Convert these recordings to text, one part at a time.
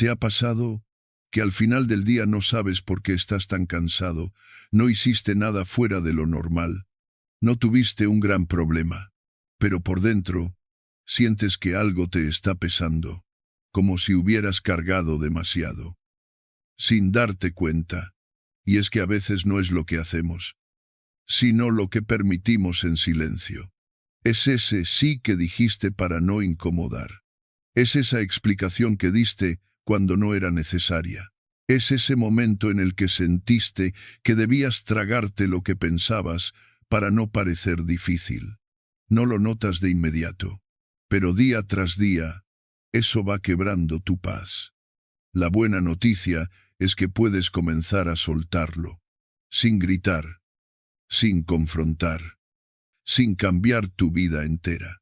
¿Te ha pasado que al final del día no sabes por qué estás tan cansado? No hiciste nada fuera de lo normal. No tuviste un gran problema. Pero por dentro, sientes que algo te está pesando, como si hubieras cargado demasiado, sin darte cuenta. Y es que a veces no es lo que hacemos, sino lo que permitimos en silencio. Es ese sí que dijiste para no incomodar. Es esa explicación que diste cuando no era necesaria. Es ese momento en el que sentiste que debías tragarte lo que pensabas para no parecer difícil. No lo notas de inmediato, pero día tras día, eso va quebrando tu paz. La buena noticia es que puedes comenzar a soltarlo, sin gritar, sin confrontar, sin cambiar tu vida entera.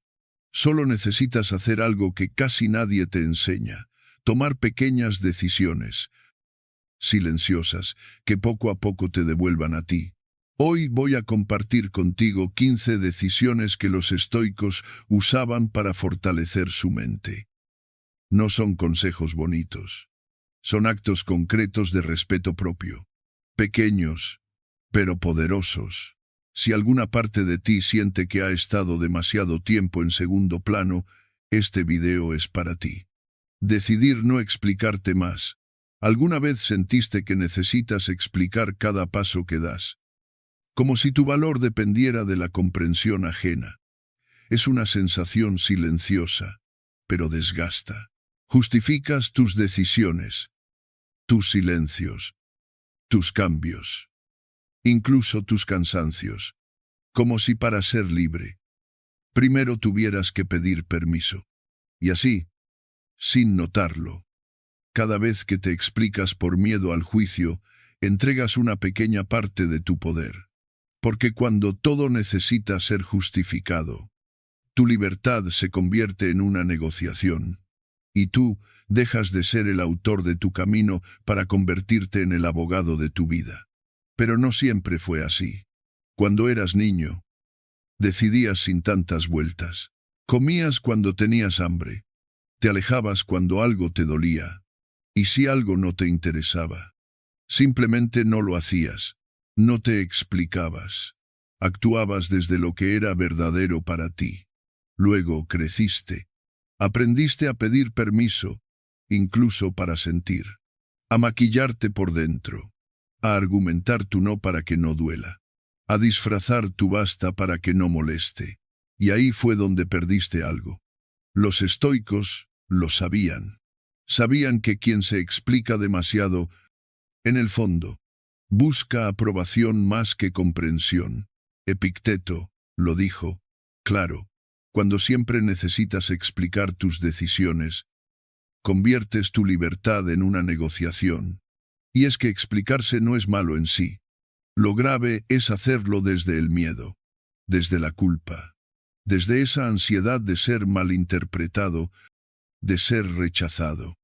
Solo necesitas hacer algo que casi nadie te enseña, tomar pequeñas decisiones, silenciosas, que poco a poco te devuelvan a ti. Hoy voy a compartir contigo 15 decisiones que los estoicos usaban para fortalecer su mente. No son consejos bonitos, son actos concretos de respeto propio, pequeños, pero poderosos. Si alguna parte de ti siente que ha estado demasiado tiempo en segundo plano, este video es para ti. Decidir no explicarte más. ¿Alguna vez sentiste que necesitas explicar cada paso que das? Como si tu valor dependiera de la comprensión ajena. Es una sensación silenciosa, pero desgasta. Justificas tus decisiones, tus silencios, tus cambios, incluso tus cansancios, como si para ser libre, primero tuvieras que pedir permiso. Y así, sin notarlo, cada vez que te explicas por miedo al juicio, entregas una pequeña parte de tu poder. Porque cuando todo necesita ser justificado, tu libertad se convierte en una negociación, y tú dejas de ser el autor de tu camino para convertirte en el abogado de tu vida. Pero no siempre fue así. Cuando eras niño, decidías sin tantas vueltas. Comías cuando tenías hambre. Te alejabas cuando algo te dolía. Y si algo no te interesaba, simplemente no lo hacías. No te explicabas. Actuabas desde lo que era verdadero para ti. Luego creciste. Aprendiste a pedir permiso, incluso para sentir. A maquillarte por dentro. A argumentar tu no para que no duela. A disfrazar tu basta para que no moleste. Y ahí fue donde perdiste algo. Los estoicos lo sabían. Sabían que quien se explica demasiado, en el fondo, busca aprobación más que comprensión. Epicteto lo dijo, claro, cuando siempre necesitas explicar tus decisiones, conviertes tu libertad en una negociación. Y es que explicarse no es malo en sí. Lo grave es hacerlo desde el miedo, desde la culpa, desde esa ansiedad de ser malinterpretado, de ser rechazado,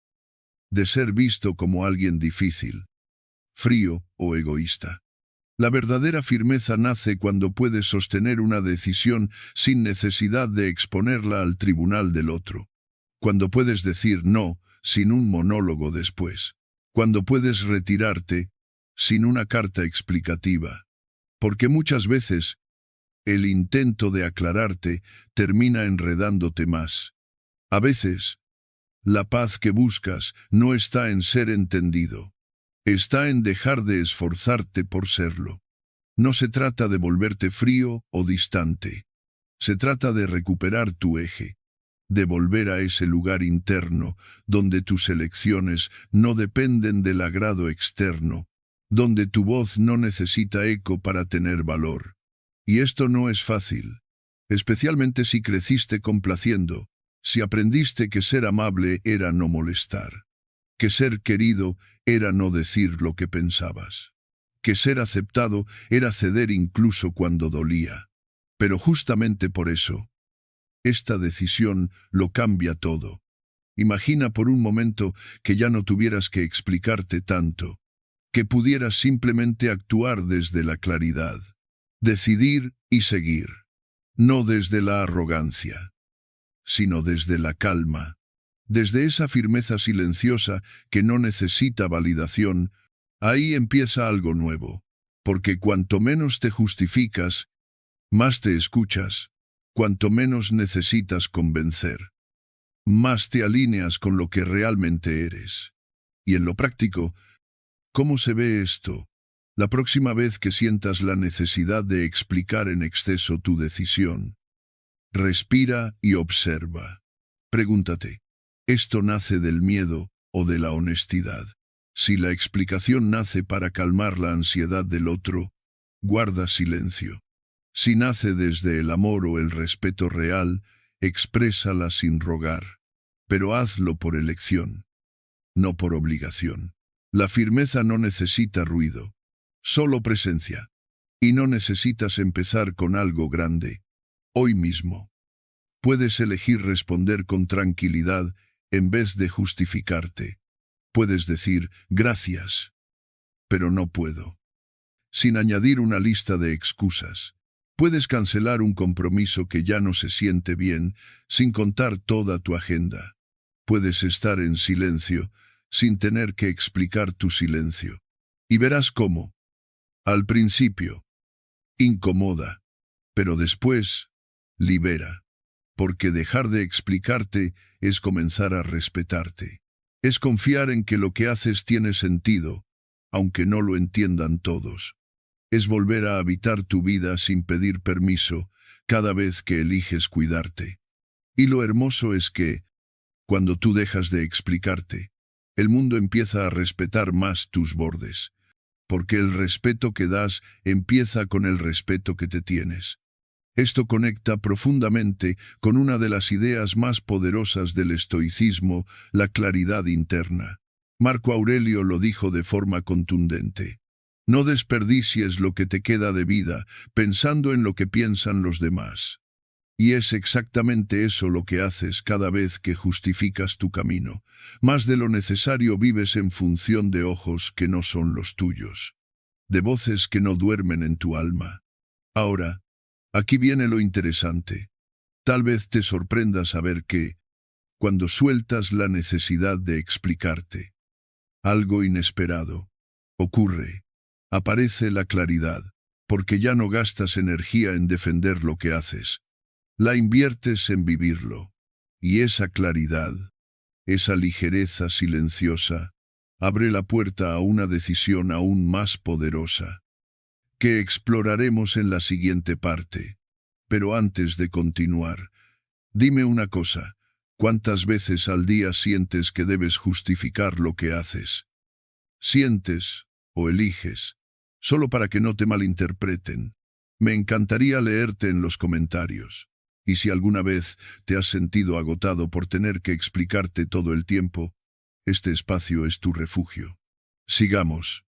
de ser visto como alguien difícil, frío o egoísta. La verdadera firmeza nace cuando puedes sostener una decisión sin necesidad de exponerla al tribunal del otro. Cuando puedes decir no sin un monólogo después. Cuando puedes retirarte sin una carta explicativa. Porque muchas veces el intento de aclararte termina enredándote más. A veces, la paz que buscas no está en ser entendido. Está en dejar de esforzarte por serlo. No se trata de volverte frío o distante. Se trata de recuperar tu eje, de volver a ese lugar interno donde tus elecciones no dependen del agrado externo, donde tu voz no necesita eco para tener valor. Y esto no es fácil, especialmente si creciste complaciendo, si aprendiste que ser amable era no molestar, que ser querido era no decir lo que pensabas, que ser aceptado era ceder incluso cuando dolía. Pero justamente por eso, esta decisión lo cambia todo. Imagina por un momento que ya no tuvieras que explicarte tanto, que pudieras simplemente actuar desde la claridad, decidir y seguir, no desde la arrogancia, sino desde la calma, Desde esa firmeza silenciosa que no necesita validación, ahí empieza algo nuevo. Porque cuanto menos te justificas, más te escuchas, cuanto menos necesitas convencer, más te alineas con lo que realmente eres. Y en lo práctico, ¿cómo se ve esto? La próxima vez que sientas la necesidad de explicar en exceso tu decisión, respira y observa. Pregúntate, ¿esto nace del miedo o de la honestidad? Si la explicación nace para calmar la ansiedad del otro, guarda silencio. Si nace desde el amor o el respeto real, exprésala sin rogar. Pero hazlo por elección, no por obligación. La firmeza no necesita ruido, solo presencia. Y no necesitas empezar con algo grande. Hoy mismo. Puedes elegir responder con tranquilidad en vez de justificarte. Puedes decir, gracias, pero no puedo. Sin añadir una lista de excusas. Puedes cancelar un compromiso que ya no se siente bien, sin contar toda tu agenda. Puedes estar en silencio, sin tener que explicar tu silencio. Y verás cómo. Al principio, incomoda, pero después, libera. Porque dejar de explicarte es comenzar a respetarte. Es confiar en que lo que haces tiene sentido, aunque no lo entiendan todos. Es volver a habitar tu vida sin pedir permiso cada vez que eliges cuidarte. Y lo hermoso es que, cuando tú dejas de explicarte, el mundo empieza a respetar más tus bordes. Porque el respeto que das empieza con el respeto que te tienes. Esto conecta profundamente con una de las ideas más poderosas del estoicismo, la claridad interna. Marco Aurelio lo dijo de forma contundente. No desperdicies lo que te queda de vida pensando en lo que piensan los demás. Y es exactamente eso lo que haces cada vez que justificas tu camino. Más de lo necesario vives en función de ojos que no son los tuyos, de voces que no duermen en tu alma. Ahora, aquí viene lo interesante. Tal vez te sorprenda saber que, cuando sueltas la necesidad de explicarte, algo inesperado ocurre. Aparece la claridad, porque ya no gastas energía en defender lo que haces. La inviertes en vivirlo. Y esa claridad, esa ligereza silenciosa, abre la puerta a una decisión aún más poderosa, que exploraremos en la siguiente parte. Pero antes de continuar, dime una cosa, ¿cuántas veces al día sientes que debes justificar lo que haces? ¿Sientes o eliges? Solo para que no te malinterpreten. Me encantaría leerte en los comentarios. Y si alguna vez te has sentido agotado por tener que explicarte todo el tiempo, este espacio es tu refugio. Sigamos.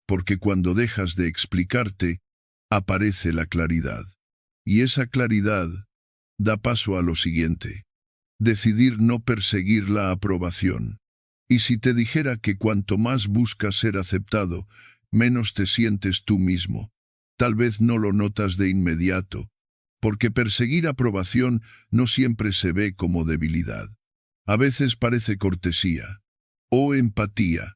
Porque cuando dejas de explicarte, aparece la claridad. Y esa claridad da paso a lo siguiente. Decidir no perseguir la aprobación. Y si te dijera que cuanto más buscas ser aceptado, menos te sientes tú mismo. Tal vez no lo notas de inmediato, porque perseguir aprobación no siempre se ve como debilidad. A veces parece cortesía, o empatía,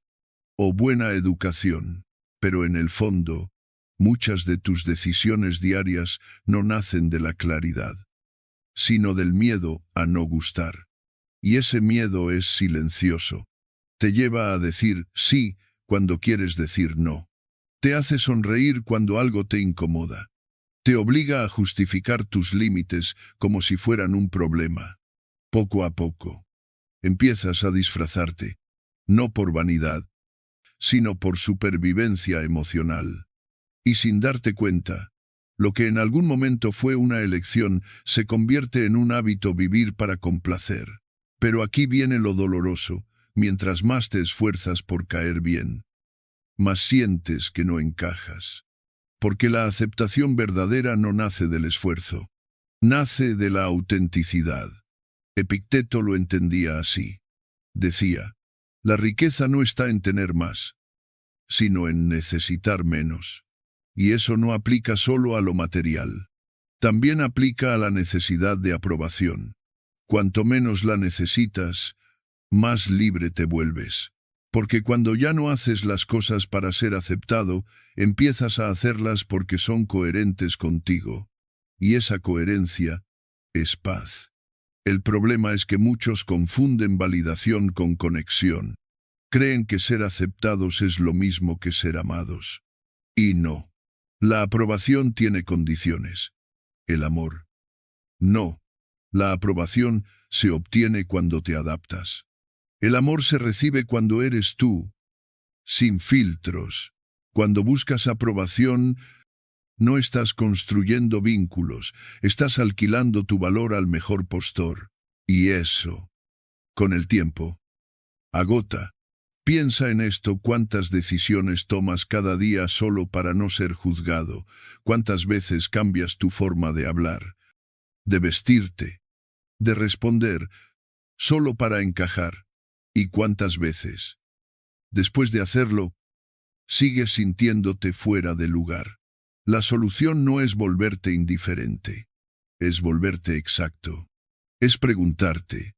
o buena educación, pero en el fondo, muchas de tus decisiones diarias no nacen de la claridad, sino del miedo a no gustar. Y ese miedo es silencioso. Te lleva a decir sí cuando quieres decir no. Te hace sonreír cuando algo te incomoda. Te obliga a justificar tus límites como si fueran un problema. Poco a poco, empiezas a disfrazarte, no por vanidad, sino por supervivencia emocional. Y sin darte cuenta, lo que en algún momento fue una elección se convierte en un hábito vivir para complacer. Pero aquí viene lo doloroso, mientras más te esfuerzas por caer bien, más sientes que no encajas. Porque la aceptación verdadera no nace del esfuerzo, nace de la autenticidad. Epicteto lo entendía así. Decía, la riqueza no está en tener más, sino en necesitar menos. Y eso no aplica solo a lo material. También aplica a la necesidad de aprobación. Cuanto menos la necesitas, más libre te vuelves. Porque cuando ya no haces las cosas para ser aceptado, empiezas a hacerlas porque son coherentes contigo. Y esa coherencia es paz. El problema es que muchos confunden validación con conexión. Creen que ser aceptados es lo mismo que ser amados. Y no. La aprobación tiene condiciones. El amor. No. La aprobación se obtiene cuando te adaptas. El amor se recibe cuando eres tú, sin filtros. Cuando buscas aprobación, no estás construyendo vínculos, estás alquilando tu valor al mejor postor. Y eso, con el tiempo, agota. Piensa en esto: cuántas decisiones tomas cada día solo para no ser juzgado, cuántas veces cambias tu forma de hablar, de vestirte, de responder, solo para encajar. ¿Y cuántas veces, después de hacerlo, sigues sintiéndote fuera de lugar? La solución no es volverte indiferente, es volverte exacto. Es preguntarte,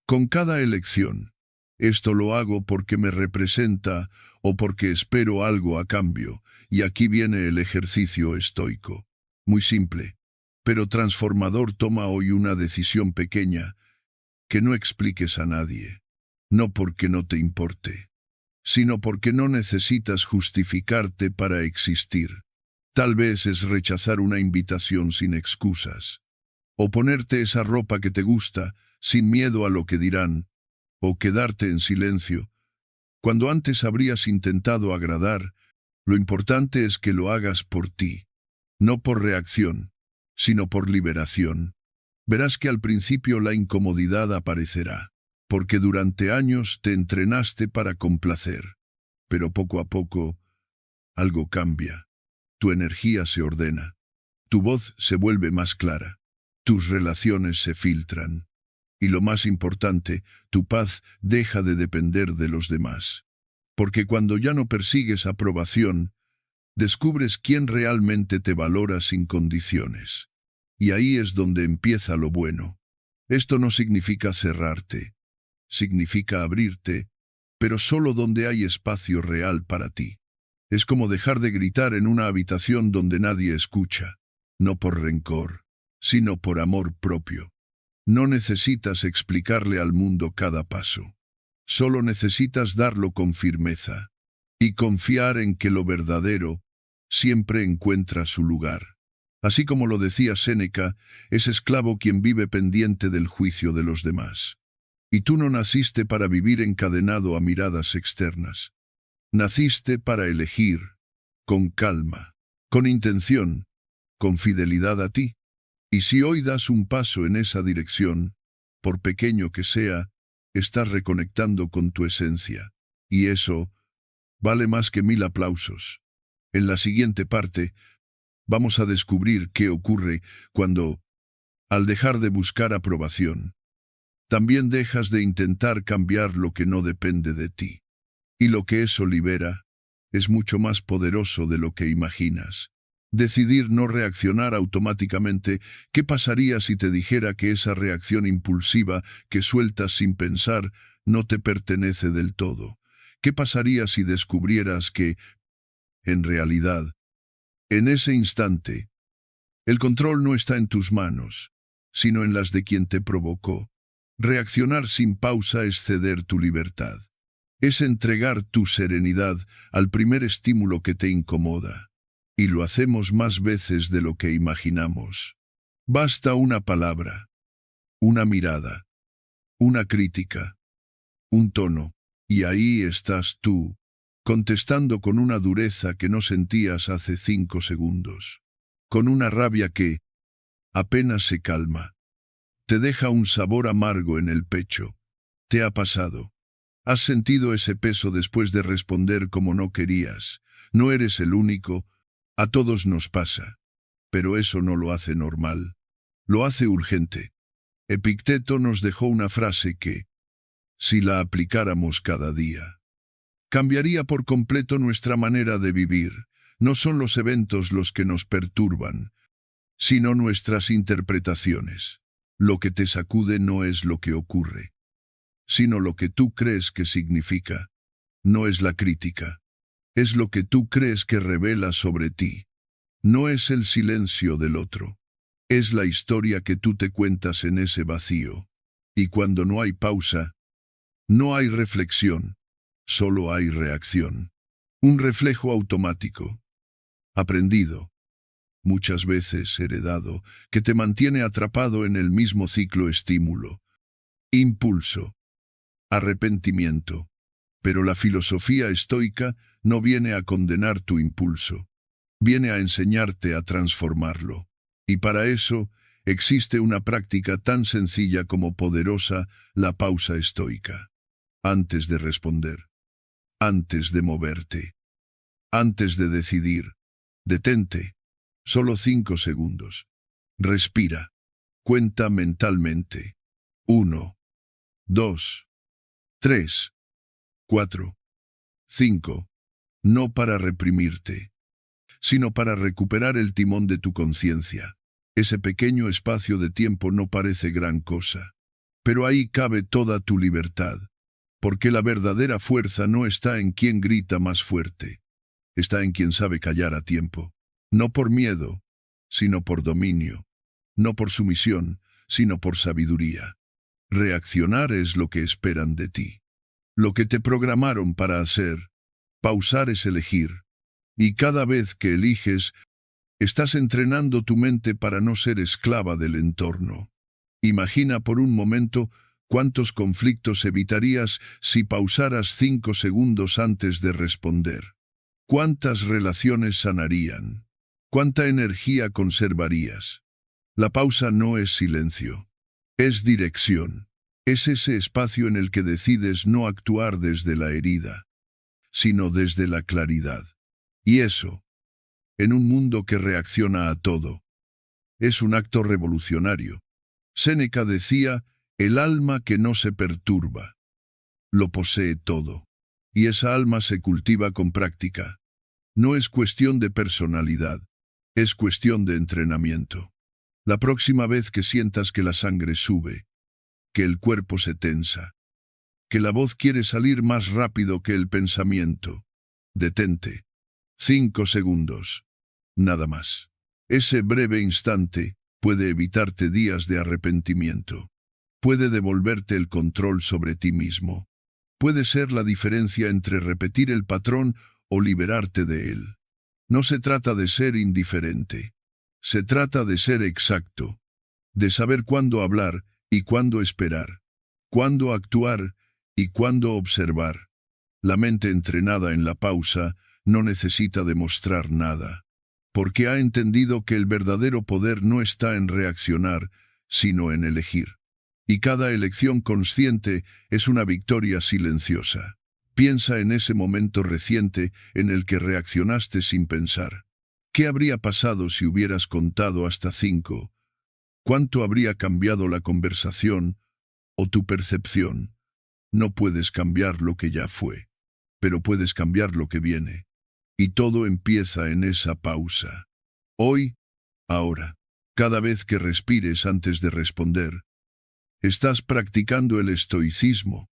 con cada elección, ¿esto lo hago porque me representa o porque espero algo a cambio? Y aquí viene el ejercicio estoico. Muy simple, pero transformador. Toma hoy una decisión pequeña que no expliques a nadie. No porque no te importe, sino porque no necesitas justificarte para existir. Tal vez es rechazar una invitación sin excusas, o ponerte esa ropa que te gusta sin miedo a lo que dirán, o quedarte en silencio cuando antes habrías intentado agradar. Lo importante es que lo hagas por ti, no por reacción, sino por liberación. Verás que al principio la incomodidad aparecerá, porque durante años te entrenaste para complacer. Pero poco a poco, algo cambia. Tu energía se ordena. Tu voz se vuelve más clara. Tus relaciones se filtran. Y lo más importante, tu paz deja de depender de los demás. Porque cuando ya no persigues aprobación, descubres quién realmente te valora sin condiciones. Y ahí es donde empieza lo bueno. Esto no significa cerrarte. Significa abrirte, pero solo donde hay espacio real para ti. Es como dejar de gritar en una habitación donde nadie escucha, no por rencor, sino por amor propio. No necesitas explicarle al mundo cada paso. Solo necesitas darlo con firmeza y confiar en que lo verdadero siempre encuentra su lugar. Así como lo decía Séneca, es esclavo quien vive pendiente del juicio de los demás. Y tú no naciste para vivir encadenado a miradas externas. Naciste para elegir, con calma, con intención, con fidelidad a ti. Y si hoy das un paso en esa dirección, por pequeño que sea, estás reconectando con tu esencia. Y eso vale más que 1000 aplausos. En la siguiente parte, vamos a descubrir qué ocurre cuando, al dejar de buscar aprobación, también dejas de intentar cambiar lo que no depende de ti. Y lo que eso libera es mucho más poderoso de lo que imaginas. Decidir no reaccionar automáticamente. ¿Qué pasaría si te dijera que esa reacción impulsiva que sueltas sin pensar no te pertenece del todo? ¿Qué pasaría si descubrieras que, en realidad, en ese instante, el control no está en tus manos, sino en las de quien te provocó? Reaccionar sin pausa es ceder tu libertad. Es entregar tu serenidad al primer estímulo que te incomoda. Y lo hacemos más veces de lo que imaginamos. Basta una palabra, una mirada, una crítica, un tono, y ahí estás tú, contestando con una dureza que no sentías hace 5 segundos, con una rabia que apenas se calma. Te deja un sabor amargo en el pecho. ¿Te ha pasado? ¿Has sentido ese peso después de responder como no querías? No eres el único. A todos nos pasa. Pero eso no lo hace normal. Lo hace urgente. Epicteto nos dejó una frase que, si la aplicáramos cada día, cambiaría por completo nuestra manera de vivir. No son los eventos los que nos perturban, sino nuestras interpretaciones. Lo que te sacude no es lo que ocurre, sino lo que tú crees que significa. No es la crítica. Es lo que tú crees que revela sobre ti. No es el silencio del otro. Es la historia que tú te cuentas en ese vacío. Y cuando no hay pausa, no hay reflexión, solo hay reacción. Un reflejo automático, aprendido, muchas veces heredado, que te mantiene atrapado en el mismo ciclo estímulo. Impulso, arrepentimiento. Pero la filosofía estoica no viene a condenar tu impulso, viene a enseñarte a transformarlo. Y para eso existe una práctica tan sencilla como poderosa, la pausa estoica. Antes de responder, antes de moverte, antes de decidir, detente, solo 5 segundos. Respira, cuenta mentalmente. 1, 2, 3, 4, 5. No para reprimirte, sino para recuperar el timón de tu conciencia. Ese pequeño espacio de tiempo no parece gran cosa, pero ahí cabe toda tu libertad, porque la verdadera fuerza no está en quien grita más fuerte, está en quien sabe callar a tiempo, no por miedo, sino por dominio, no por sumisión, sino por sabiduría. Reaccionar es lo que esperan de ti, lo que te programaron para hacer. Pausar es elegir, y cada vez que eliges, estás entrenando tu mente para no ser esclava del entorno. Imagina por un momento cuántos conflictos evitarías si pausaras 5 segundos antes de responder. ¿Cuántas relaciones sanarían? ¿Cuánta energía conservarías? La pausa no es silencio, es dirección. Es ese espacio en el que decides no actuar desde la herida, sino desde la claridad. Y eso, en un mundo que reacciona a todo, es un acto revolucionario. Séneca decía, el alma que no se perturba, lo posee todo. Y esa alma se cultiva con práctica. No es cuestión de personalidad, es cuestión de entrenamiento. La próxima vez que sientas que la sangre sube, que el cuerpo se tensa, que la voz quiere salir más rápido que el pensamiento, detente. 5 segundos. Nada más. Ese breve instante puede evitarte días de arrepentimiento. Puede devolverte el control sobre ti mismo. Puede ser la diferencia entre repetir el patrón o liberarte de él. No se trata de ser indiferente. Se trata de ser exacto. De saber cuándo hablar y cuándo esperar. Cuándo actuar y cuándo observar. La mente entrenada en la pausa no necesita demostrar nada, porque ha entendido que el verdadero poder no está en reaccionar, sino en elegir. Y cada elección consciente es una victoria silenciosa. Piensa en ese momento reciente en el que reaccionaste sin pensar. ¿Qué habría pasado si hubieras contado hasta 5? ¿Cuánto habría cambiado la conversación o tu percepción? No puedes cambiar lo que ya fue, pero puedes cambiar lo que viene. Y todo empieza en esa pausa. Hoy, ahora, cada vez que respires antes de responder, estás practicando el estoicismo,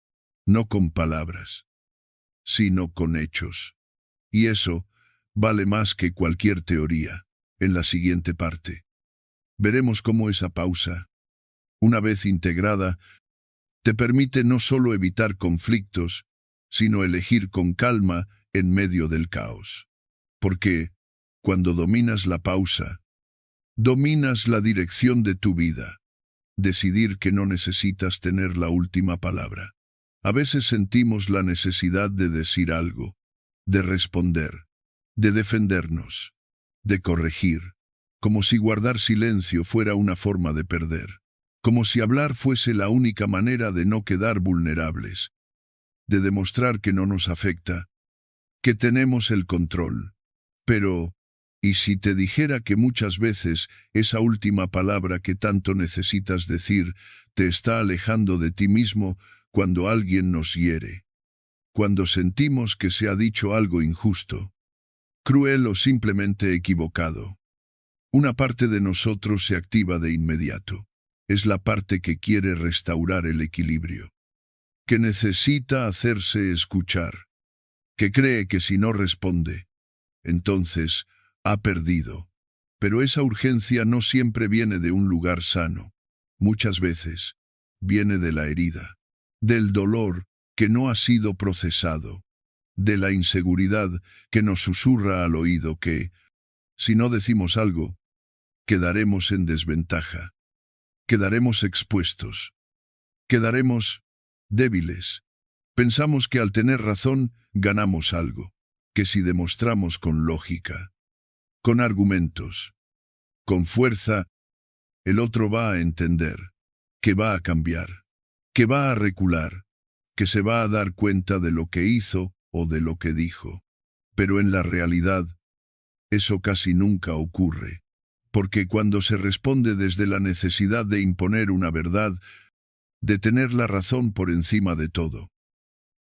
no con palabras, sino con hechos. Y eso vale más que cualquier teoría. En la siguiente parte, veremos cómo esa pausa, una vez integrada, te permite no solo evitar conflictos, sino elegir con calma en medio del caos. Porque, cuando dominas la pausa, dominas la dirección de tu vida. Decidir que no necesitas tener la última palabra. A veces sentimos la necesidad de decir algo, de responder, de defendernos, de corregir, como si guardar silencio fuera una forma de perder, como si hablar fuese la única manera de no quedar vulnerables, de demostrar que no nos afecta, que tenemos el control. Pero, ¿y si te dijera que muchas veces esa última palabra que tanto necesitas decir te está alejando de ti mismo cuando alguien nos hiere? Cuando sentimos que se ha dicho algo injusto, cruel o simplemente equivocado. Una parte de nosotros se activa de inmediato. Es la parte que quiere restaurar el equilibrio. que necesita hacerse escuchar, que cree que si no responde, entonces ha perdido. Pero esa urgencia no siempre viene de un lugar sano. Muchas veces viene de la herida, del dolor que no ha sido procesado, de la inseguridad que nos susurra al oído que, si no decimos algo, quedaremos en desventaja, quedaremos expuestos, quedaremos débiles. Pensamos que al tener razón ganamos algo, que si demostramos con lógica, con argumentos, con fuerza, el otro va a entender, que va a cambiar, que va a recular, que se va a dar cuenta de lo que hizo o de lo que dijo. Pero en la realidad, eso casi nunca ocurre, porque cuando se responde desde la necesidad de imponer una verdad, de tener la razón por encima de todo,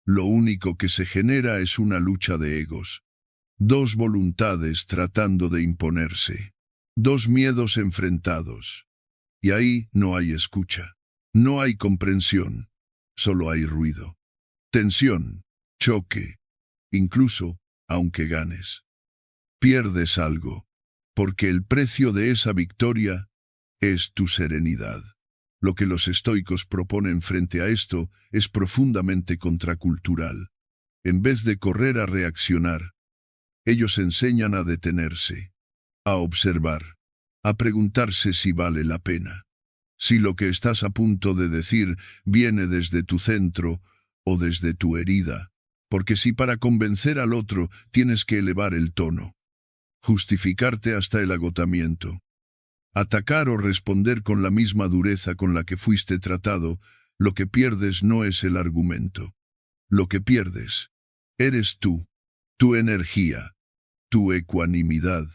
lo único que se genera es una lucha de egos, dos voluntades tratando de imponerse, dos miedos enfrentados. Y ahí no hay escucha, no hay comprensión, solo hay ruido, tensión, choque, incluso, aunque ganes, pierdes algo, porque el precio de esa victoria es tu serenidad. Lo que los estoicos proponen frente a esto es profundamente contracultural. En vez de correr a reaccionar, ellos enseñan a detenerse, a observar, a preguntarse si vale la pena, si lo que estás a punto de decir viene desde tu centro o desde tu herida, porque si para convencer al otro tienes que elevar el tono, justificarte hasta el agotamiento, atacar o responder con la misma dureza con la que fuiste tratado, lo que pierdes no es el argumento. Lo que pierdes eres tú, tu energía, tu ecuanimidad,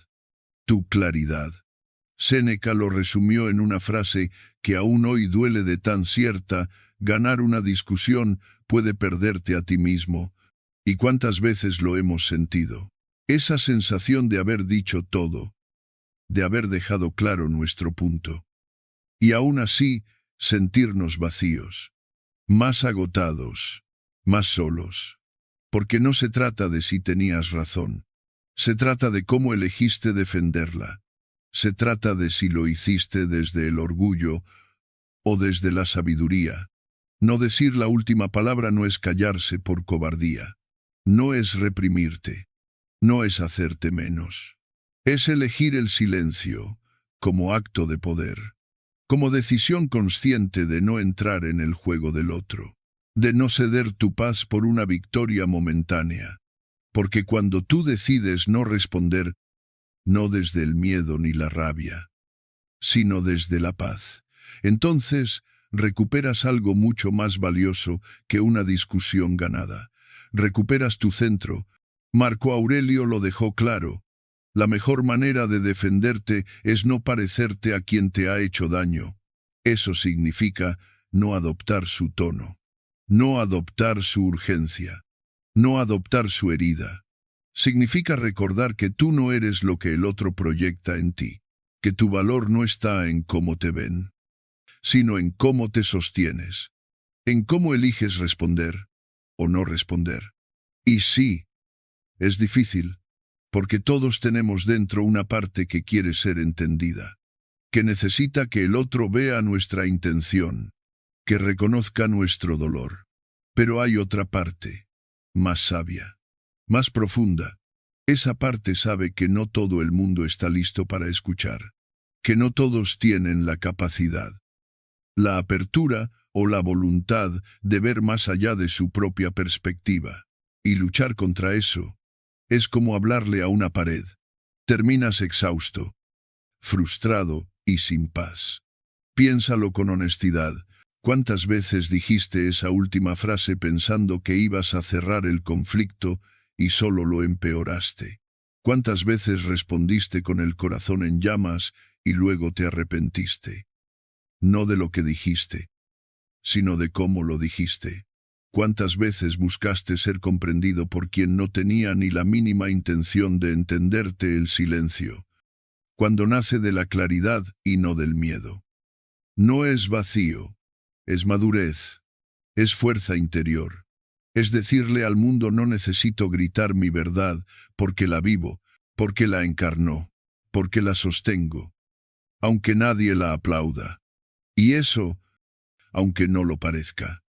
tu claridad. Séneca lo resumió en una frase que aún hoy duele de tan cierta: ganar una discusión puede perderte a ti mismo. ¿Y cuántas veces lo hemos sentido? Esa sensación de haber dicho todo, de haber dejado claro nuestro punto. Y aún así, sentirnos vacíos, más agotados, más solos. Porque no se trata de si tenías razón. Se trata de cómo elegiste defenderla. Se trata de si lo hiciste desde el orgullo o desde la sabiduría. No decir la última palabra no es callarse por cobardía. No es reprimirte. No es hacerte menos. Es elegir el silencio como acto de poder, como decisión consciente de no entrar en el juego del otro, de no ceder tu paz por una victoria momentánea. Porque cuando tú decides no responder, no desde el miedo ni la rabia, sino desde la paz, entonces recuperas algo mucho más valioso que una discusión ganada. Recuperas tu centro. Marco Aurelio lo dejó claro. La mejor manera de defenderte es no parecerte a quien te ha hecho daño. Eso significa no adoptar su tono, no adoptar su urgencia, no adoptar su herida. Significa recordar que tú no eres lo que el otro proyecta en ti, que tu valor no está en cómo te ven, sino en cómo te sostienes, en cómo eliges responder o no responder. Y sí, es difícil, porque todos tenemos dentro una parte que quiere ser entendida, que necesita que el otro vea nuestra intención, que reconozca nuestro dolor. Pero hay otra parte, más sabia, más profunda. Esa parte sabe que no todo el mundo está listo para escuchar, que no todos tienen la capacidad, la apertura o la voluntad de ver más allá de su propia perspectiva. Y luchar contra eso es como hablarle a una pared. Terminas exhausto, frustrado y sin paz. Piénsalo con honestidad. ¿Cuántas veces dijiste esa última frase pensando que ibas a cerrar el conflicto y solo lo empeoraste? ¿Cuántas veces respondiste con el corazón en llamas y luego te arrepentiste? No de lo que dijiste, sino de cómo lo dijiste. ¿Cuántas veces buscaste ser comprendido por quien no tenía ni la mínima intención de entenderte? El silencio, cuando nace de la claridad y no del miedo, no es vacío, es madurez, es fuerza interior. Es decirle al mundo: no necesito gritar mi verdad, porque la vivo, porque la encarnó, porque la sostengo, aunque nadie la aplauda. Y eso, aunque no lo parezca,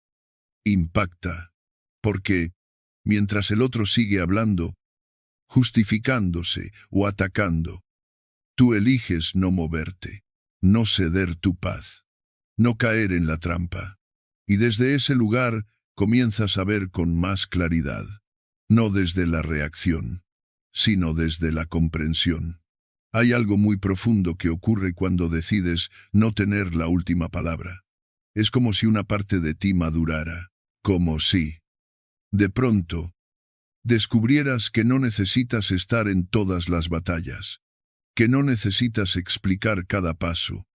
impacta, porque, mientras el otro sigue hablando, justificándose o atacando, tú eliges no moverte, no ceder tu paz, no caer en la trampa. Y desde ese lugar comienzas a ver con más claridad, no desde la reacción, sino desde la comprensión. Hay algo muy profundo que ocurre cuando decides no tener la última palabra. Es como si una parte de ti madurara, como si, de pronto, descubrieras que no necesitas estar en todas las batallas, que no necesitas explicar cada paso,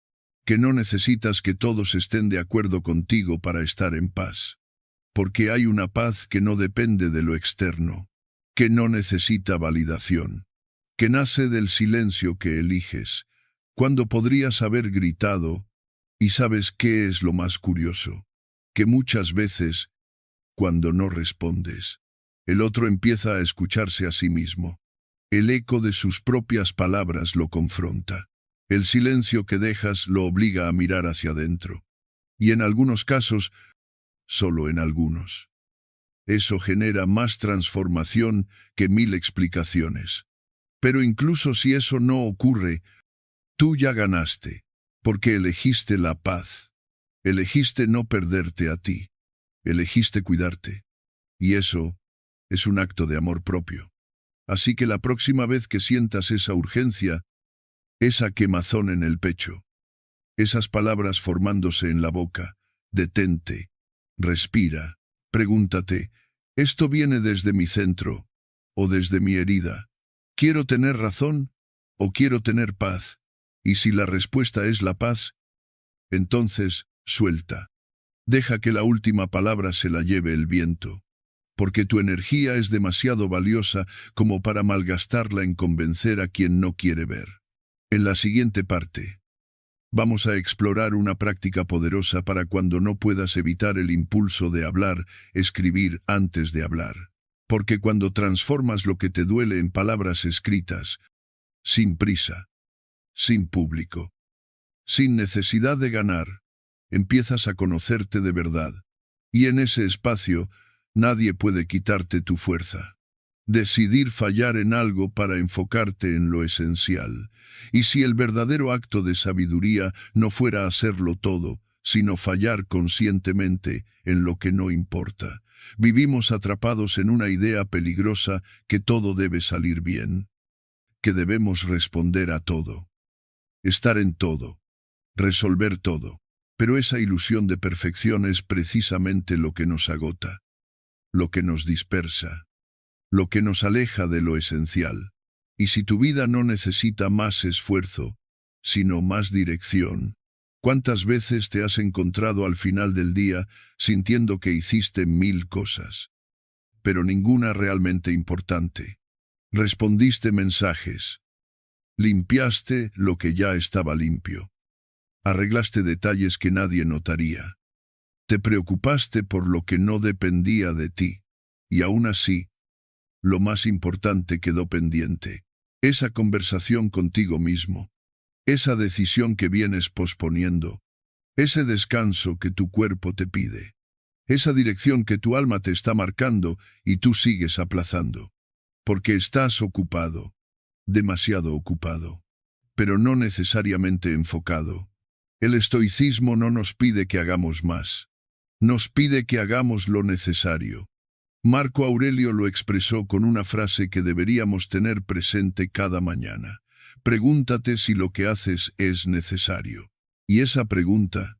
que no necesitas que todos estén de acuerdo contigo para estar en paz, porque hay una paz que no depende de lo externo, que no necesita validación, que nace del silencio que eliges, cuando podrías haber gritado. Y ¿sabes qué es lo más curioso? Que muchas veces, cuando no respondes, el otro empieza a escucharse a sí mismo. El eco de sus propias palabras lo confronta. El silencio que dejas lo obliga a mirar hacia adentro. Y en algunos casos, solo en algunos, eso genera más transformación que 1000 explicaciones. Pero incluso si eso no ocurre, tú ya ganaste, porque elegiste la paz, elegiste no perderte a ti, elegiste cuidarte. Y eso es un acto de amor propio. Así que la próxima vez que sientas esa urgencia, esa quemazón en el pecho, esas palabras formándose en la boca, detente, respira, pregúntate: ¿esto viene desde mi centro o desde mi herida? ¿Quiero tener razón o quiero tener paz? Y si la respuesta es la paz, entonces, suelta. Deja que la última palabra se la lleve el viento, porque tu energía es demasiado valiosa como para malgastarla en convencer a quien no quiere ver. En la siguiente parte, vamos a explorar una práctica poderosa para cuando no puedas evitar el impulso de hablar, escribir antes de hablar. Porque cuando transformas lo que te duele en palabras escritas, sin prisa, sin público, sin necesidad de ganar, empiezas a conocerte de verdad. Y en ese espacio, nadie puede quitarte tu fuerza. Decidir fallar en algo para enfocarte en lo esencial. Y si el verdadero acto de sabiduría no fuera hacerlo todo, sino fallar conscientemente en lo que no importa. Vivimos atrapados en una idea peligrosa que todo debe salir bien, que debemos responder a todo, estar en todo, resolver todo. Pero esa ilusión de perfección es precisamente lo que nos agota, lo que nos dispersa, lo que nos aleja de lo esencial. Y si tu vida no necesita más esfuerzo, sino más dirección, ¿cuántas veces te has encontrado al final del día sintiendo que hiciste 1000 cosas, pero ninguna realmente importante? Respondiste mensajes, limpiaste lo que ya estaba limpio, arreglaste detalles que nadie notaría, te preocupaste por lo que no dependía de ti, y aún así, lo más importante quedó pendiente. Esa conversación contigo mismo, esa decisión que vienes posponiendo, ese descanso que tu cuerpo te pide, esa dirección que tu alma te está marcando y tú sigues aplazando. Porque estás ocupado, demasiado ocupado, pero no necesariamente enfocado. El estoicismo no nos pide que hagamos más, nos pide que hagamos lo necesario. Marco Aurelio lo expresó con una frase que deberíamos tener presente cada mañana. Pregúntate si lo que haces es necesario. Y esa pregunta,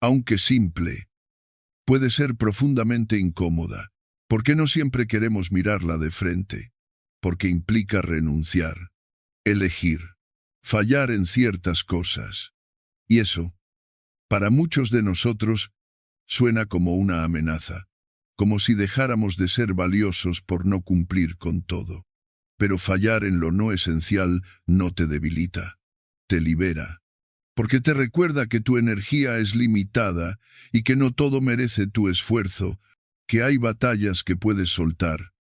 aunque simple, puede ser profundamente incómoda, porque no siempre queremos mirarla de frente, porque implica renunciar, elegir, fallar en ciertas cosas. Y eso, para muchos de nosotros, suena como una amenaza, como si dejáramos de ser valiosos por no cumplir con todo. Pero fallar en lo no esencial no te debilita, te libera. porque te recuerda que tu energía es limitada y que no todo merece tu esfuerzo, que hay batallas que puedes soltar,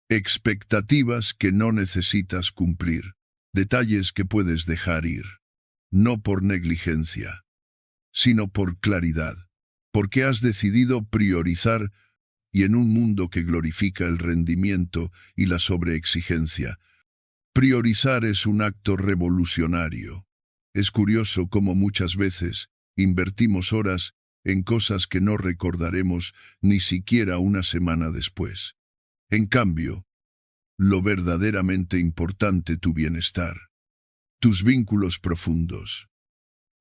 expectativas que no necesitas cumplir, detalles que puedes dejar ir, no por negligencia, sino por claridad, porque has decidido priorizar y en un mundo que glorifica el rendimiento y la sobreexigencia, priorizar es un acto revolucionario. Es curioso cómo muchas veces invertimos horas en cosas que no recordaremos ni siquiera una semana después. En cambio, lo verdaderamente importante, tu bienestar, tus vínculos profundos,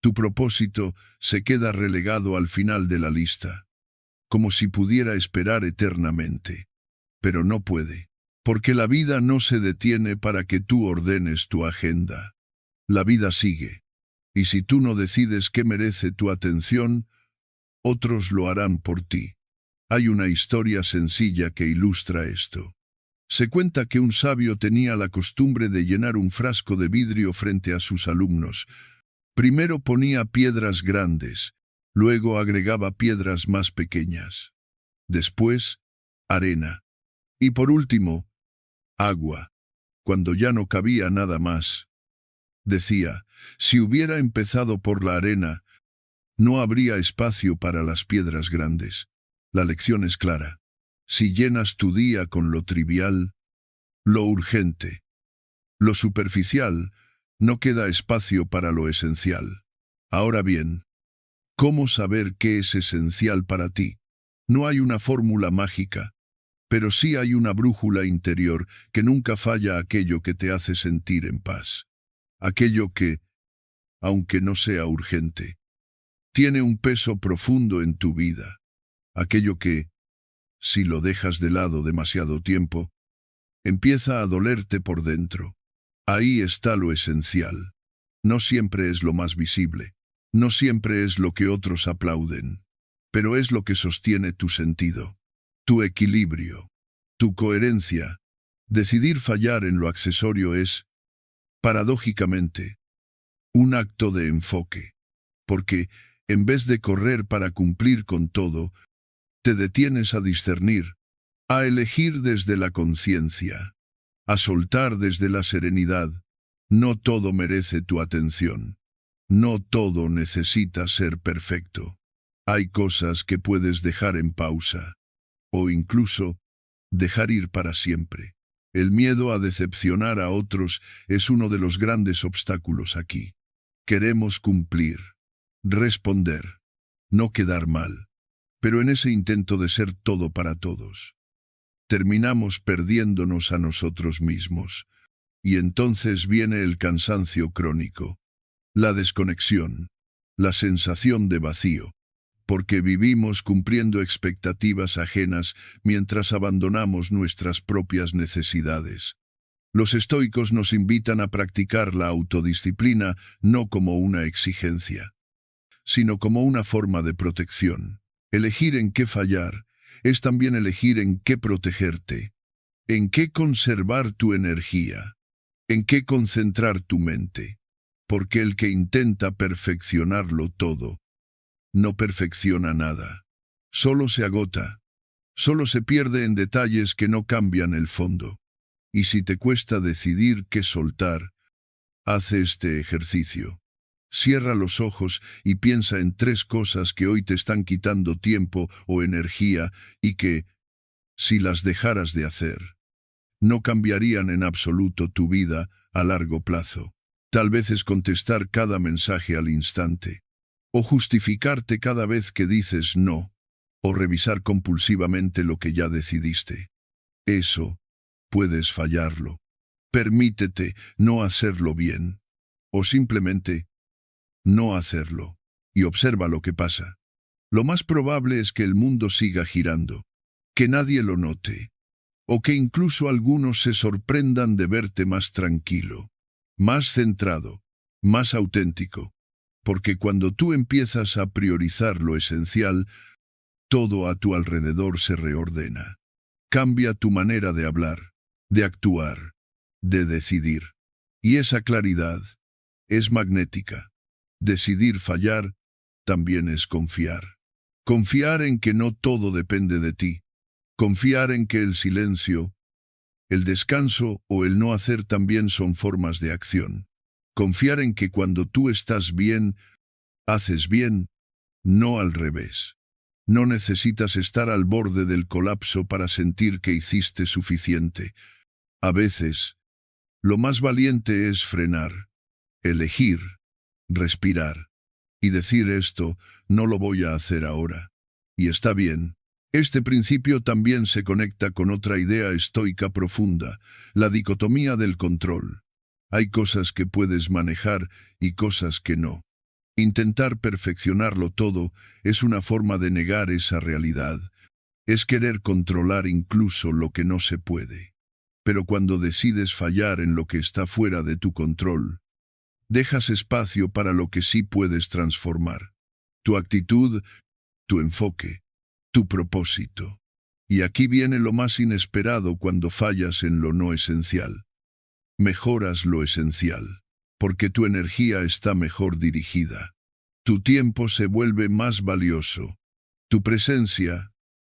tu propósito se queda relegado al final de la lista, como si pudiera esperar eternamente. Pero no puede, porque la vida no se detiene para que tú ordenes tu agenda. La vida sigue, y si tú no decides qué merece tu atención, otros lo harán por ti. Hay una historia sencilla que ilustra esto. Se cuenta que un sabio tenía la costumbre de llenar un frasco de vidrio frente a sus alumnos. Primero ponía piedras grandes, luego agregaba piedras más pequeñas. Después, arena. Y por último, agua. Cuando ya no cabía nada más, decía, si hubiera empezado por la arena, no habría espacio para las piedras grandes. La lección es clara. Si llenas tu día con lo trivial, lo urgente, lo superficial, no queda espacio para lo esencial. Ahora bien, ¿cómo saber qué es esencial para ti? No hay una fórmula mágica, pero sí hay una brújula interior que nunca falla, aquello que te hace sentir en paz. Aquello que, aunque no sea urgente, tiene un peso profundo en tu vida. Aquello que, si lo dejas de lado demasiado tiempo, empieza a dolerte por dentro. Ahí está lo esencial. No siempre es lo más visible, no siempre es lo que otros aplauden, pero es lo que sostiene tu sentido, tu equilibrio, tu coherencia. Decidir fallar en lo accesorio es, paradójicamente, un acto de enfoque, porque, en vez de correr para cumplir con todo, te detienes a discernir, a elegir desde la conciencia, a soltar desde la serenidad. No todo merece tu atención. No todo necesita ser perfecto. Hay cosas que puedes dejar en pausa, o incluso dejar ir para siempre. El miedo a decepcionar a otros es uno de los grandes obstáculos aquí. Queremos cumplir, responder, no quedar mal, pero en ese intento de ser todo para todos, terminamos perdiéndonos a nosotros mismos, y entonces viene el cansancio crónico, la desconexión, la sensación de vacío, porque vivimos cumpliendo expectativas ajenas mientras abandonamos nuestras propias necesidades. Los estoicos nos invitan a practicar la autodisciplina no como una exigencia, sino como una forma de protección. Elegir en qué fallar es también elegir en qué protegerte, en qué conservar tu energía, en qué concentrar tu mente, porque el que intenta perfeccionarlo todo, no perfecciona nada. Solo se agota, solo se pierde en detalles que no cambian el fondo. Y si te cuesta decidir qué soltar, haz este ejercicio. Cierra los ojos y piensa en 3 cosas que hoy te están quitando tiempo o energía y que, si las dejaras de hacer, no cambiarían en absoluto tu vida a largo plazo. Tal vez es contestar cada mensaje al instante, o justificarte cada vez que dices no, o revisar compulsivamente lo que ya decidiste. Eso, puedes fallarlo. Permítete no hacerlo bien, o simplemente no hacerlo, y observa lo que pasa. Lo más probable es que el mundo siga girando, que nadie lo note, o que incluso algunos se sorprendan de verte más tranquilo, más centrado, más auténtico, porque cuando tú empiezas a priorizar lo esencial, todo a tu alrededor se reordena. Cambia tu manera de hablar, de actuar, de decidir. Y esa claridad es magnética. Decidir fallar también es confiar. Confiar en que no todo depende de ti. Confiar en que el silencio, el descanso o el no hacer también son formas de acción. Confiar en que cuando tú estás bien, haces bien, no al revés. No necesitas estar al borde del colapso para sentir que hiciste suficiente. A veces, lo más valiente es frenar, elegir, respirar y decir esto, no lo voy a hacer ahora. Y está bien. Este principio también se conecta con otra idea estoica profunda, la dicotomía del control. Hay cosas que puedes manejar y cosas que no. Intentar perfeccionarlo todo es una forma de negar esa realidad. Es querer controlar incluso lo que no se puede. Pero cuando decides fallar en lo que está fuera de tu control, dejas espacio para lo que sí puedes transformar. Tu actitud, tu enfoque, tu propósito. Y aquí viene lo más inesperado cuando fallas en lo no esencial. Mejoras lo esencial, porque tu energía está mejor dirigida. Tu tiempo se vuelve más valioso, tu presencia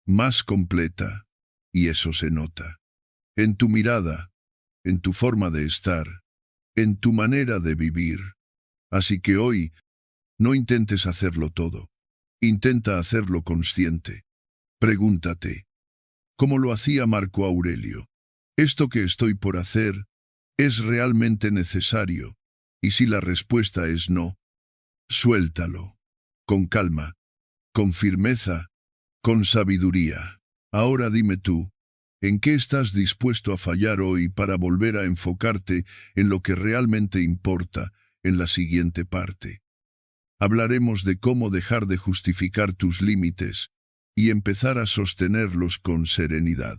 más completa, y eso se nota. En tu mirada, en tu forma de estar, en tu manera de vivir. Así que hoy, no intentes hacerlo todo. Intenta hacerlo consciente. Pregúntate, ¿cómo lo hacía Marco Aurelio? ¿Esto que estoy por hacer es realmente necesario? Y si la respuesta es no, suéltalo. Con calma, con firmeza, con sabiduría. Ahora dime tú, ¿en qué estás dispuesto a fallar hoy para volver a enfocarte en lo que realmente importa en la siguiente parte? Hablaremos de cómo dejar de justificar tus límites y empezar a sostenerlos con serenidad.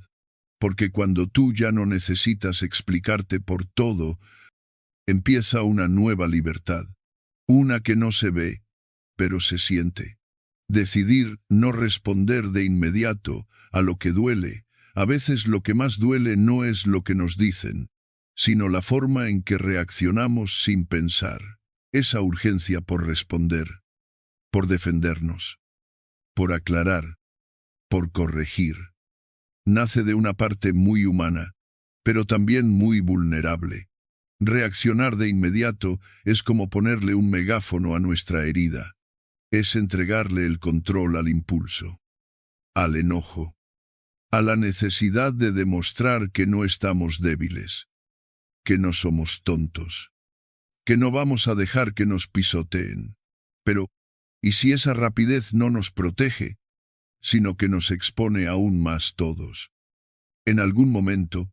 Porque cuando tú ya no necesitas explicarte por todo, empieza una nueva libertad. Una que no se ve, pero se siente. Decidir no responder de inmediato a lo que duele. A veces lo que más duele no es lo que nos dicen, sino la forma en que reaccionamos sin pensar. Esa urgencia por responder, por defendernos, por aclarar, por corregir, nace de una parte muy humana, pero también muy vulnerable. Reaccionar de inmediato es como ponerle un megáfono a nuestra herida. Es entregarle el control al impulso, al enojo, a la necesidad de demostrar que no estamos débiles, que no somos tontos, que no vamos a dejar que nos pisoteen. Pero, ¿y si esa rapidez no nos protege, sino que nos expone aún más todos? En algún momento,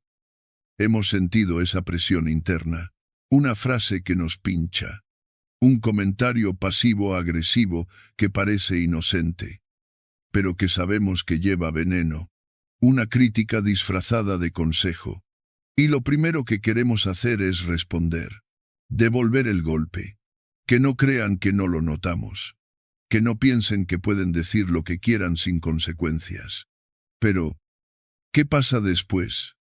hemos sentido esa presión interna, una frase que nos pincha, un comentario pasivo-agresivo que parece inocente, pero que sabemos que lleva veneno, una crítica disfrazada de consejo. Y lo primero que queremos hacer es responder, devolver el golpe, que no crean que no lo notamos, que no piensen que pueden decir lo que quieran sin consecuencias. Pero, ¿qué pasa después?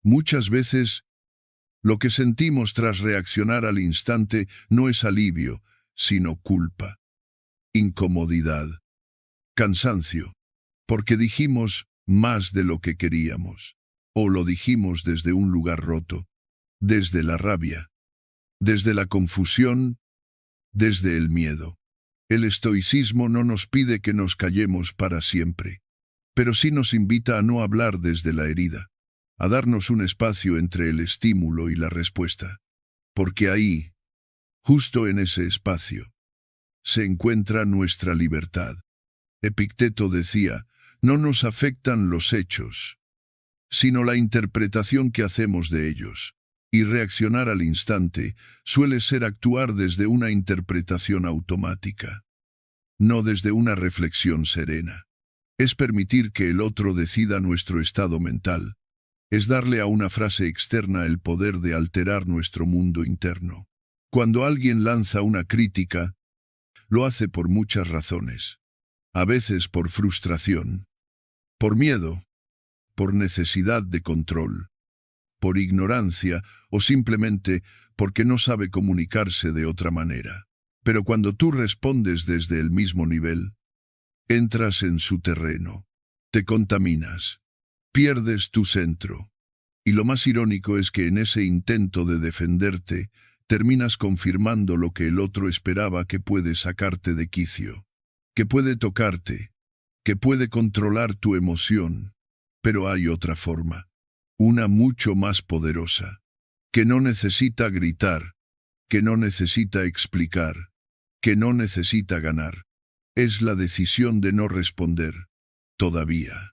Muchas veces, lo que sentimos tras reaccionar al instante no es alivio, sino culpa, incomodidad, cansancio, porque dijimos más de lo que queríamos, o lo dijimos desde un lugar roto, desde la rabia, desde la confusión, desde el miedo. El estoicismo no nos pide que nos callemos para siempre, pero sí nos invita a no hablar desde la herida, a darnos un espacio entre el estímulo y la respuesta, porque ahí, justo en ese espacio, se encuentra nuestra libertad. Epicteto decía, no nos afectan los hechos, sino la interpretación que hacemos de ellos. Y reaccionar al instante suele ser actuar desde una interpretación automática, no desde una reflexión serena. Es permitir que el otro decida nuestro estado mental. Es darle a una frase externa el poder de alterar nuestro mundo interno. Cuando alguien lanza una crítica, lo hace por muchas razones. A veces por frustración, por miedo, por necesidad de control, por ignorancia o simplemente porque no sabe comunicarse de otra manera. Pero cuando tú respondes desde el mismo nivel, entras en su terreno, te contaminas, pierdes tu centro. Y lo más irónico es que en ese intento de defenderte, terminas confirmando lo que el otro esperaba, que puede sacarte de quicio, que puede tocarte, que puede controlar tu emoción. Pero hay otra forma, una mucho más poderosa, que no necesita gritar, que no necesita explicar, que no necesita ganar. Es la decisión de no responder, todavía,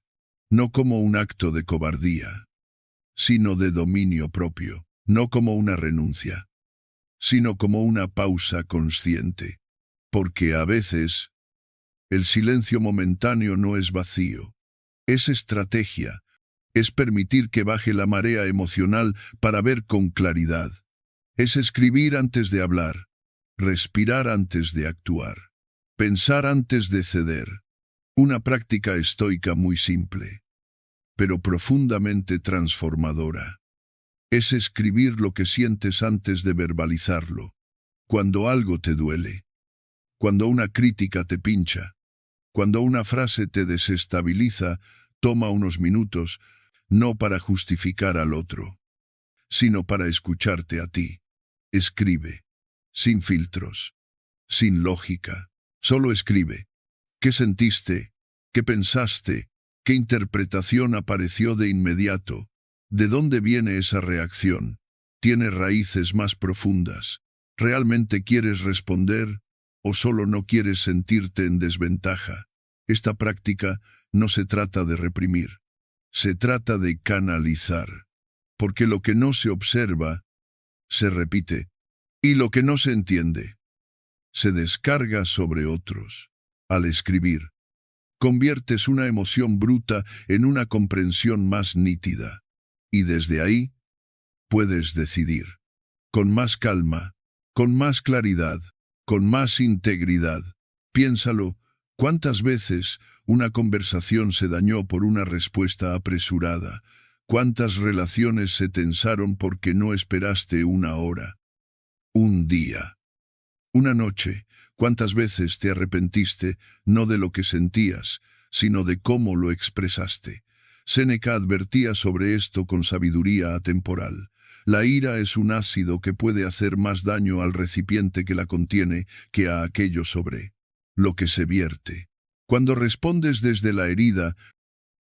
no como un acto de cobardía, sino de dominio propio, no como una renuncia, sino como una pausa consciente. Porque a veces, el silencio momentáneo no es vacío, es estrategia, es permitir que baje la marea emocional para ver con claridad. Es escribir antes de hablar, respirar antes de actuar, pensar antes de ceder. Una práctica estoica muy simple, pero profundamente transformadora. Es escribir lo que sientes antes de verbalizarlo. Cuando algo te duele, cuando una crítica te pincha, cuando una frase te desestabiliza, toma unos minutos, no para justificar al otro, sino para escucharte a ti. Escribe, sin filtros, sin lógica, solo escribe. ¿Qué sentiste? ¿Qué pensaste? ¿Qué interpretación apareció de inmediato? ¿De dónde viene esa reacción? ¿Tiene raíces más profundas? ¿Realmente quieres responder o solo no quieres sentirte en desventaja? Esta práctica no se trata de reprimir, se trata de canalizar, porque lo que no se observa se repite, y lo que no se entiende se descarga sobre otros. Al escribir, conviertes una emoción bruta en una comprensión más nítida, y desde ahí puedes decidir, con más calma, con más claridad, con más integridad. Piénsalo, ¿cuántas veces una conversación se dañó por una respuesta apresurada? ¿Cuántas relaciones se tensaron porque no esperaste una hora, un día, una noche? ¿Cuántas veces te arrepentiste, no de lo que sentías, sino de cómo lo expresaste? Séneca advertía sobre esto con sabiduría atemporal. La ira es un ácido que puede hacer más daño al recipiente que la contiene que a aquello sobre lo que se vierte. Cuando respondes desde la herida,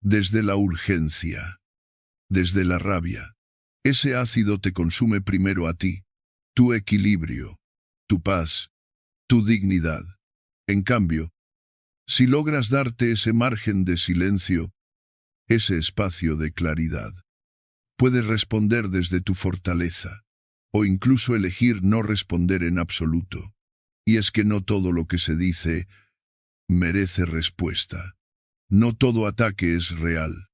desde la urgencia, desde la rabia, ese ácido te consume primero a ti, tu equilibrio, tu paz, tu dignidad. En cambio, si logras darte ese margen de silencio, ese espacio de claridad, puedes responder desde tu fortaleza, o incluso elegir no responder en absoluto. Y es que no todo lo que se dice merece respuesta. No todo ataque es real.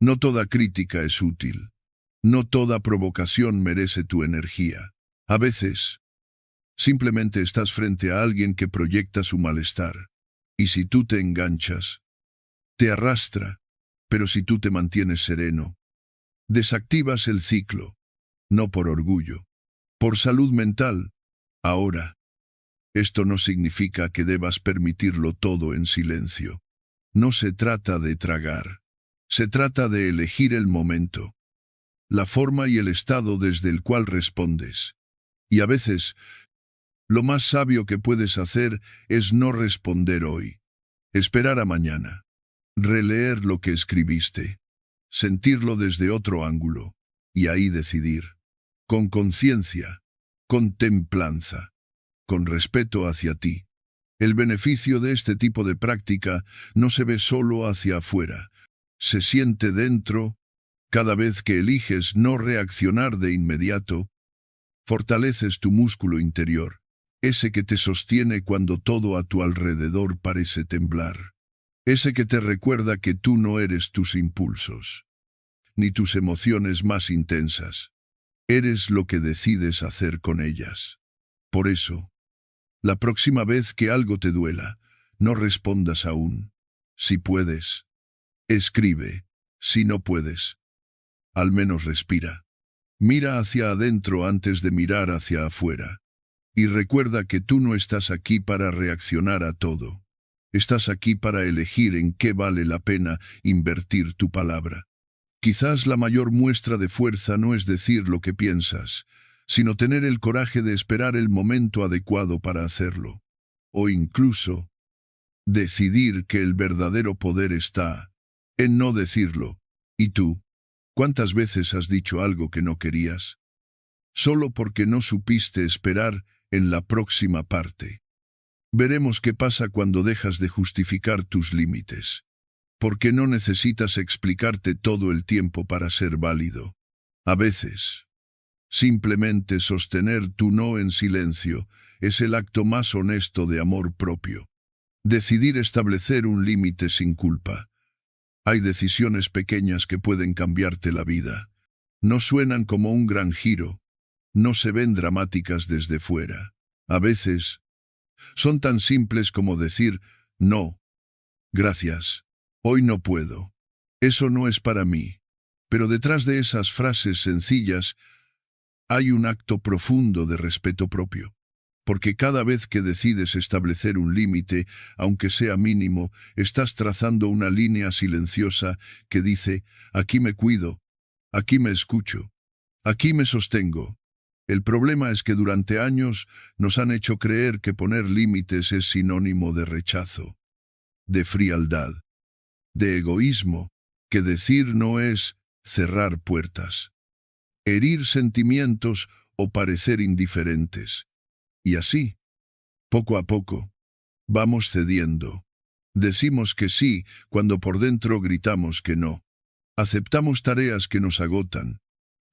No toda crítica es útil. No toda provocación merece tu energía. A veces, simplemente estás frente a alguien que proyecta su malestar. Y si tú te enganchas, te arrastra. Pero si tú te mantienes sereno, desactivas el ciclo. No por orgullo, por salud mental. Ahora, esto no significa que debas permitirlo todo en silencio. No se trata de tragar. Se trata de elegir el momento, la forma y el estado desde el cual respondes. Y a veces, lo más sabio que puedes hacer es no responder hoy. Esperar a mañana. Releer lo que escribiste. Sentirlo desde otro ángulo. Y ahí decidir. Con conciencia. Con templanza. Con respeto hacia ti. El beneficio de este tipo de práctica no se ve solo hacia afuera. Se siente dentro. Cada vez que eliges no reaccionar de inmediato, fortaleces tu músculo interior, ese que te sostiene cuando todo a tu alrededor parece temblar, ese que te recuerda que tú no eres tus impulsos, ni tus emociones más intensas. Eres lo que decides hacer con ellas. Por eso, la próxima vez que algo te duela, no respondas aún. Si puedes, escribe. Si no puedes, al menos respira. Mira hacia adentro antes de mirar hacia afuera. Y recuerda que tú no estás aquí para reaccionar a todo. Estás aquí para elegir en qué vale la pena invertir tu palabra. Quizás la mayor muestra de fuerza no es decir lo que piensas, sino tener el coraje de esperar el momento adecuado para hacerlo. O incluso, decidir que el verdadero poder está en no decirlo. ¿Y tú? ¿Cuántas veces has dicho algo que no querías? Solo porque no supiste esperar en la próxima parte. Veremos qué pasa cuando dejas de justificar tus límites. Porque no necesitas explicarte todo el tiempo para ser válido. A veces, simplemente sostener tu no en silencio es el acto más honesto de amor propio. Decidir establecer un límite sin culpa. Hay decisiones pequeñas que pueden cambiarte la vida. No suenan como un gran giro. No se ven dramáticas desde fuera. A veces, son tan simples como decir, no, gracias, hoy no puedo. Eso no es para mí. Pero detrás de esas frases sencillas hay un acto profundo de respeto propio. Porque cada vez que decides establecer un límite, aunque sea mínimo, estás trazando una línea silenciosa que dice, aquí me cuido, aquí me escucho, aquí me sostengo. El problema es que durante años nos han hecho creer que poner límites es sinónimo de rechazo, de frialdad, de egoísmo, que decir no es cerrar puertas, herir sentimientos o parecer indiferentes. Y así, poco a poco, vamos cediendo. Decimos que sí cuando por dentro gritamos que no. Aceptamos tareas que nos agotan.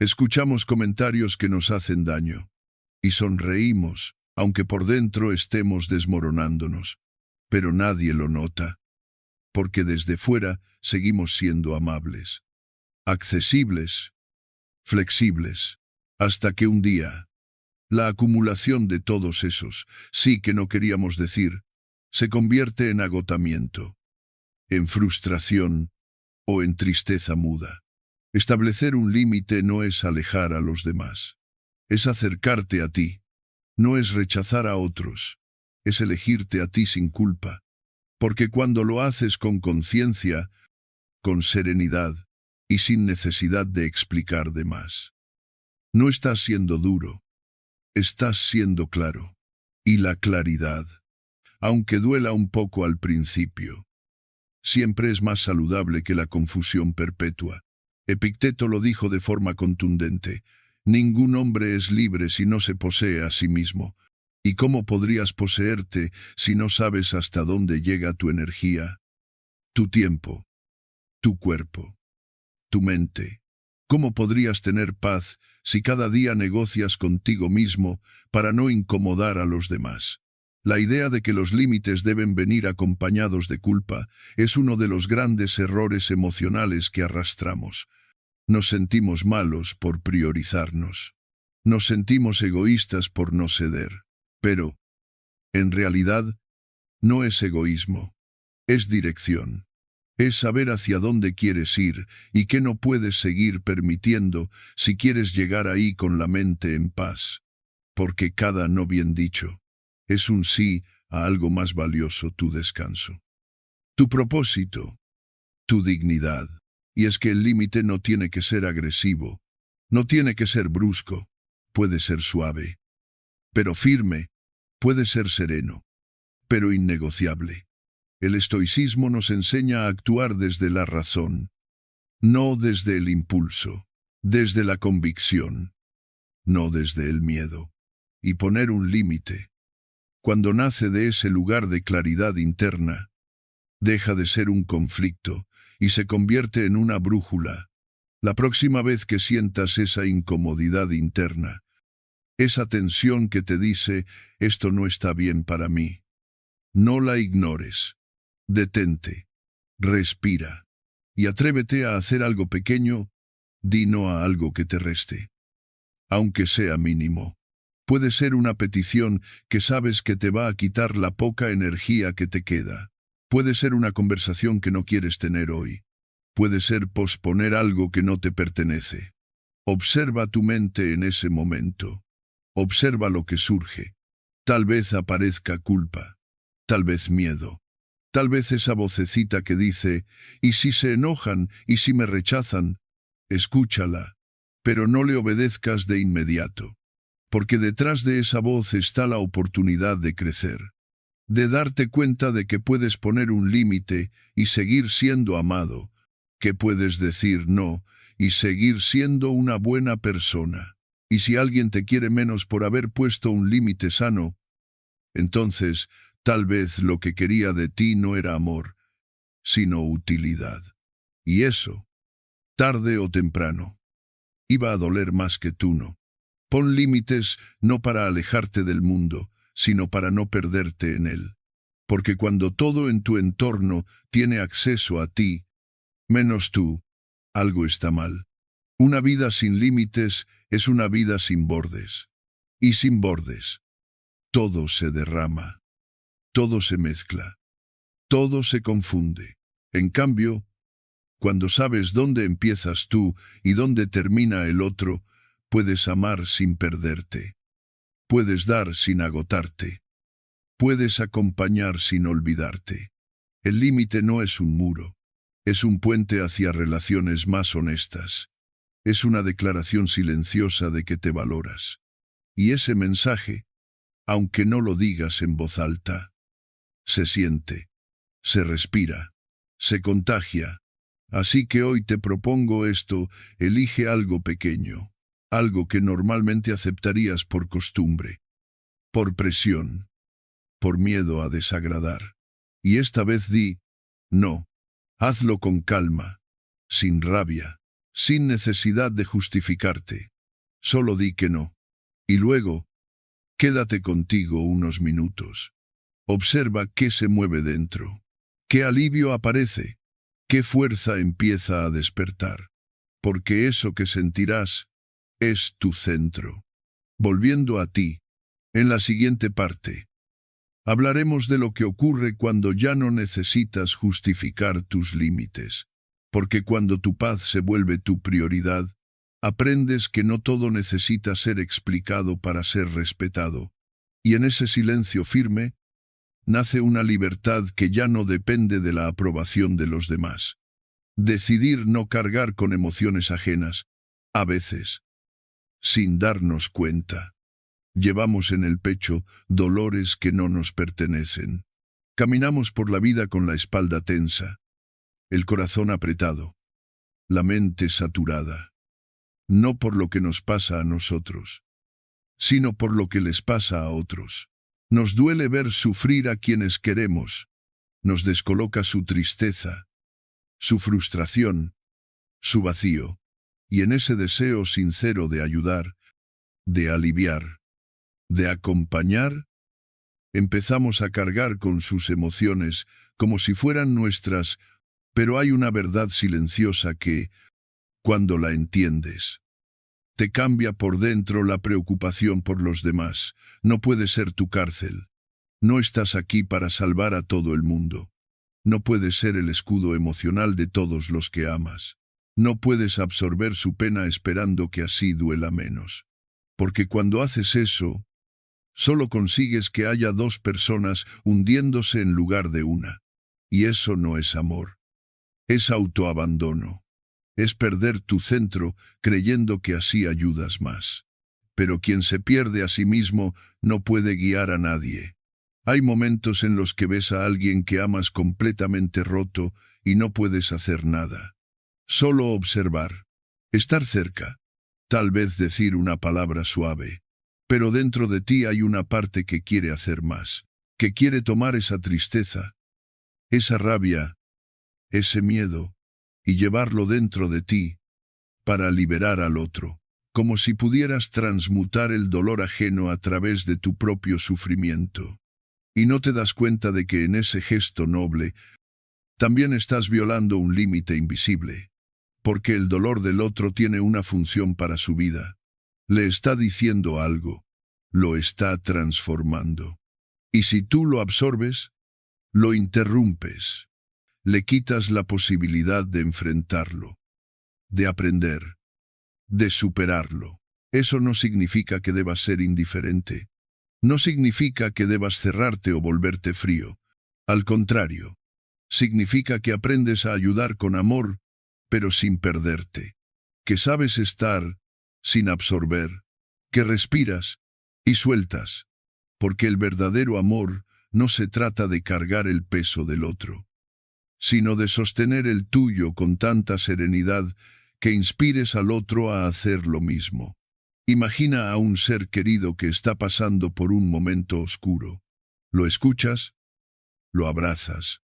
Escuchamos comentarios que nos hacen daño. Y sonreímos, aunque por dentro estemos desmoronándonos. Pero nadie lo nota. Porque desde fuera seguimos siendo amables, accesibles, flexibles. Hasta que un día, la acumulación de todos esos sí que no queríamos decir, se convierte en agotamiento, en frustración o en tristeza muda. Establecer un límite no es alejar a los demás, es acercarte a ti, no es rechazar a otros, es elegirte a ti sin culpa, porque cuando lo haces con conciencia, con serenidad y sin necesidad de explicar de más, no estás siendo duro, estás siendo claro. Y la claridad, aunque duela un poco al principio, siempre es más saludable que la confusión perpetua. Epicteto lo dijo de forma contundente, ningún hombre es libre si no se posee a sí mismo. ¿Y cómo podrías poseerte si no sabes hasta dónde llega tu energía, tu tiempo, tu cuerpo, tu mente? ¿Cómo podrías tener paz si cada día negocias contigo mismo para no incomodar a los demás? La idea de que los límites deben venir acompañados de culpa es uno de los grandes errores emocionales que arrastramos. Nos sentimos malos por priorizarnos. Nos sentimos egoístas por no ceder. Pero, en realidad, no es egoísmo. Es dirección. Es saber hacia dónde quieres ir y qué no puedes seguir permitiendo si quieres llegar ahí con la mente en paz. Porque cada no bien dicho es un sí a algo más valioso, tu descanso, tu propósito, tu dignidad. Y es que el límite no tiene que ser agresivo, no tiene que ser brusco, puede ser suave, pero firme, puede ser sereno, pero innegociable. El estoicismo nos enseña a actuar desde la razón, no desde el impulso, desde la convicción, no desde el miedo. Y poner un límite, cuando nace de ese lugar de claridad interna, deja de ser un conflicto y se convierte en una brújula. La próxima vez que sientas esa incomodidad interna, esa tensión que te dice, esto no está bien para mí, no la ignores. Detente, respira, y atrévete a hacer algo pequeño, di no a algo que te reste. Aunque sea mínimo, puede ser una petición que sabes que te va a quitar la poca energía que te queda. Puede ser una conversación que no quieres tener hoy. Puede ser posponer algo que no te pertenece. Observa tu mente en ese momento. Observa lo que surge. Tal vez aparezca culpa, tal vez miedo, tal vez esa vocecita que dice, ¿y si se enojan? ¿Y si me rechazan? Escúchala, pero no le obedezcas de inmediato, porque detrás de esa voz está la oportunidad de crecer, de darte cuenta de que puedes poner un límite y seguir siendo amado, que puedes decir no y seguir siendo una buena persona. Y si alguien te quiere menos por haber puesto un límite sano, entonces tal vez lo que quería de ti no era amor, sino utilidad. Y eso, tarde o temprano, iba a doler más que tú no. Pon límites no para alejarte del mundo, sino para no perderte en él. Porque cuando todo en tu entorno tiene acceso a ti, menos tú, algo está mal. Una vida sin límites es una vida sin bordes. Y sin bordes, todo se derrama, todo se mezcla, todo se confunde. En cambio, cuando sabes dónde empiezas tú y dónde termina el otro, puedes amar sin perderte. Puedes dar sin agotarte. Puedes acompañar sin olvidarte. El límite no es un muro, es un puente hacia relaciones más honestas. Es una declaración silenciosa de que te valoras. Y ese mensaje, aunque no lo digas en voz alta, se siente, se respira, se contagia. Así que hoy te propongo esto: elige algo pequeño, algo que normalmente aceptarías por costumbre, por presión, por miedo a desagradar. Y esta vez di, no, hazlo con calma, sin rabia, sin necesidad de justificarte. Solo di que no. Y luego, quédate contigo unos minutos. Observa qué se mueve dentro, qué alivio aparece, qué fuerza empieza a despertar. Porque eso que sentirás es tu centro. Volviendo a ti, en la siguiente parte, hablaremos de lo que ocurre cuando ya no necesitas justificar tus límites. Porque cuando tu paz se vuelve tu prioridad, aprendes que no todo necesita ser explicado para ser respetado. Y en ese silencio firme, nace una libertad que ya no depende de la aprobación de los demás. Decidir no cargar con emociones ajenas, a veces, sin darnos cuenta. Llevamos en el pecho dolores que no nos pertenecen. Caminamos por la vida con la espalda tensa, el corazón apretado, la mente saturada. No por lo que nos pasa a nosotros, sino por lo que les pasa a otros. Nos duele ver sufrir a quienes queremos. Nos descoloca su tristeza, su frustración, su vacío. Y en ese deseo sincero de ayudar, de aliviar, de acompañar, empezamos a cargar con sus emociones como si fueran nuestras, pero hay una verdad silenciosa que, cuando la entiendes, te cambia por dentro. La preocupación por los demás no puede ser tu cárcel. No estás aquí para salvar a todo el mundo. No puedes ser el escudo emocional de todos los que amas. No puedes absorber su pena esperando que así duela menos. Porque cuando haces eso, solo consigues que haya dos personas hundiéndose en lugar de una. Y eso no es amor. Es autoabandono. Es perder tu centro creyendo que así ayudas más. Pero quien se pierde a sí mismo no puede guiar a nadie. Hay momentos en los que ves a alguien que amas completamente roto y no puedes hacer nada. Solo observar. Estar cerca. Tal vez decir una palabra suave. Pero dentro de ti hay una parte que quiere hacer más. Que quiere tomar esa tristeza, esa rabia, ese miedo, y llevarlo dentro de ti, para liberar al otro, como si pudieras transmutar el dolor ajeno a través de tu propio sufrimiento. Y no te das cuenta de que en ese gesto noble, también estás violando un límite invisible, porque el dolor del otro tiene una función para su vida. Le está diciendo algo, lo está transformando. Y si tú lo absorbes, lo interrumpes. Le quitas la posibilidad de enfrentarlo, de aprender, de superarlo. Eso no significa que debas ser indiferente. No significa que debas cerrarte o volverte frío. Al contrario, significa que aprendes a ayudar con amor, pero sin perderte. Que sabes estar sin absorber, que respiras y sueltas, porque el verdadero amor no se trata de cargar el peso del otro, sino de sostener el tuyo con tanta serenidad que inspires al otro a hacer lo mismo. Imagina a un ser querido que está pasando por un momento oscuro. Lo escuchas, lo abrazas,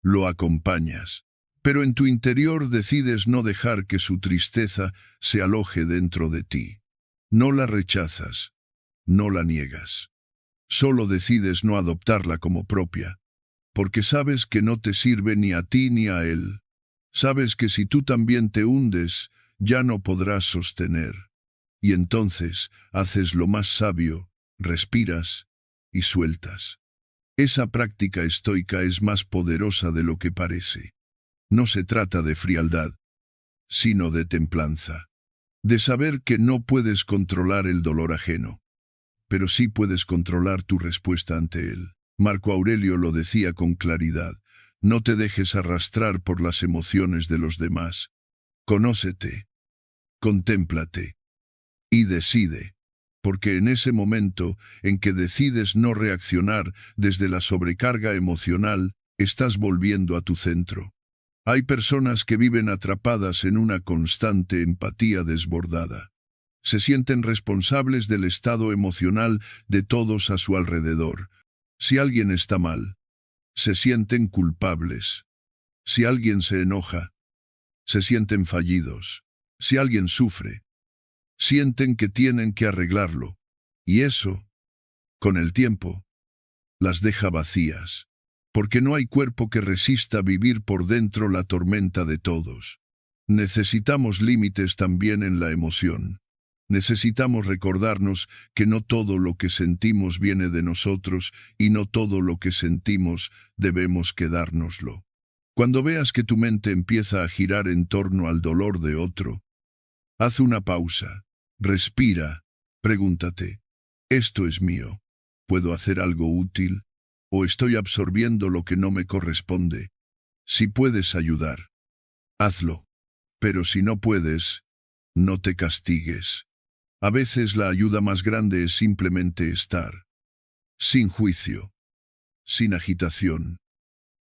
lo acompañas, pero en tu interior decides no dejar que su tristeza se aloje dentro de ti. No la rechazas, no la niegas. Solo decides no adoptarla como propia, porque sabes que no te sirve ni a ti ni a él. Sabes que si tú también te hundes, ya no podrás sostener. Y entonces haces lo más sabio, respiras y sueltas. Esa práctica estoica es más poderosa de lo que parece. No se trata de frialdad, sino de templanza. De saber que no puedes controlar el dolor ajeno, pero sí puedes controlar tu respuesta ante él. Marco Aurelio lo decía con claridad: no te dejes arrastrar por las emociones de los demás. Conócete, contémplate y decide, porque en ese momento en que decides no reaccionar desde la sobrecarga emocional, estás volviendo a tu centro. Hay personas que viven atrapadas en una constante empatía desbordada. Se sienten responsables del estado emocional de todos a su alrededor. Si alguien está mal, se sienten culpables. Si alguien se enoja, se sienten fallidos. Si alguien sufre, sienten que tienen que arreglarlo. Y eso, con el tiempo, las deja vacías, porque no hay cuerpo que resista vivir por dentro la tormenta de todos. Necesitamos límites también en la emoción. Necesitamos recordarnos que no todo lo que sentimos viene de nosotros y no todo lo que sentimos debemos quedárnoslo. Cuando veas que tu mente empieza a girar en torno al dolor de otro, haz una pausa, respira, pregúntate: ¿esto es mío? ¿Puedo hacer algo útil? ¿O estoy absorbiendo lo que no me corresponde? Si puedes ayudar, hazlo. Pero si no puedes, no te castigues. A veces la ayuda más grande es simplemente estar, sin juicio, sin agitación,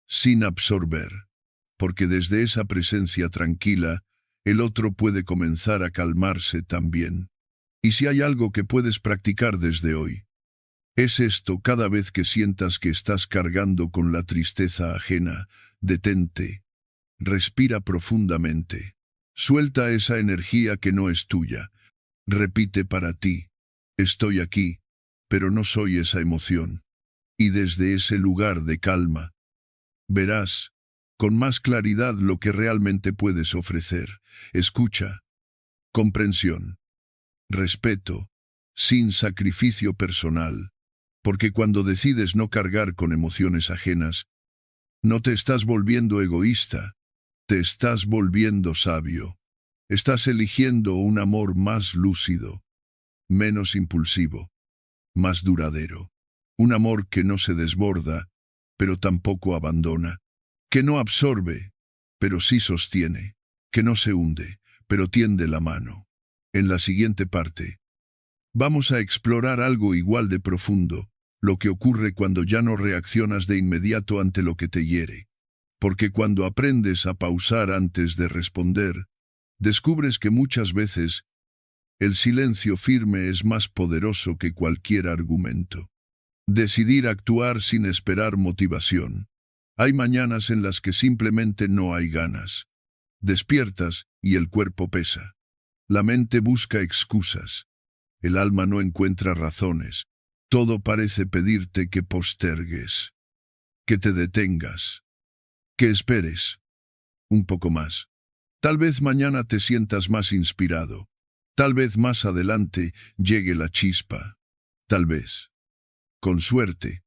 sin absorber, porque desde esa presencia tranquila, el otro puede comenzar a calmarse también. Y si hay algo que puedes practicar desde hoy, es esto: cada vez que sientas que estás cargando con la tristeza ajena, detente, respira profundamente, suelta esa energía que no es tuya. Repite para ti: estoy aquí, pero no soy esa emoción. Y desde ese lugar de calma, verás con más claridad lo que realmente puedes ofrecer: escucha, comprensión, respeto, sin sacrificio personal. Porque cuando decides no cargar con emociones ajenas, no te estás volviendo egoísta, te estás volviendo sabio. Estás eligiendo un amor más lúcido, menos impulsivo, más duradero. Un amor que no se desborda, pero tampoco abandona. Que no absorbe, pero sí sostiene. Que no se hunde, pero tiende la mano. En la siguiente parte, vamos a explorar algo igual de profundo: lo que ocurre cuando ya no reaccionas de inmediato ante lo que te hiere. Porque cuando aprendes a pausar antes de responder, descubres que muchas veces el silencio firme es más poderoso que cualquier argumento. Decidir actuar sin esperar motivación. Hay mañanas en las que simplemente no hay ganas. Despiertas y el cuerpo pesa. La mente busca excusas. El alma no encuentra razones. Todo parece pedirte que postergues, que te detengas, que esperes un poco más. Tal vez mañana te sientas más inspirado. Tal vez más adelante llegue la chispa. Tal vez, con suerte,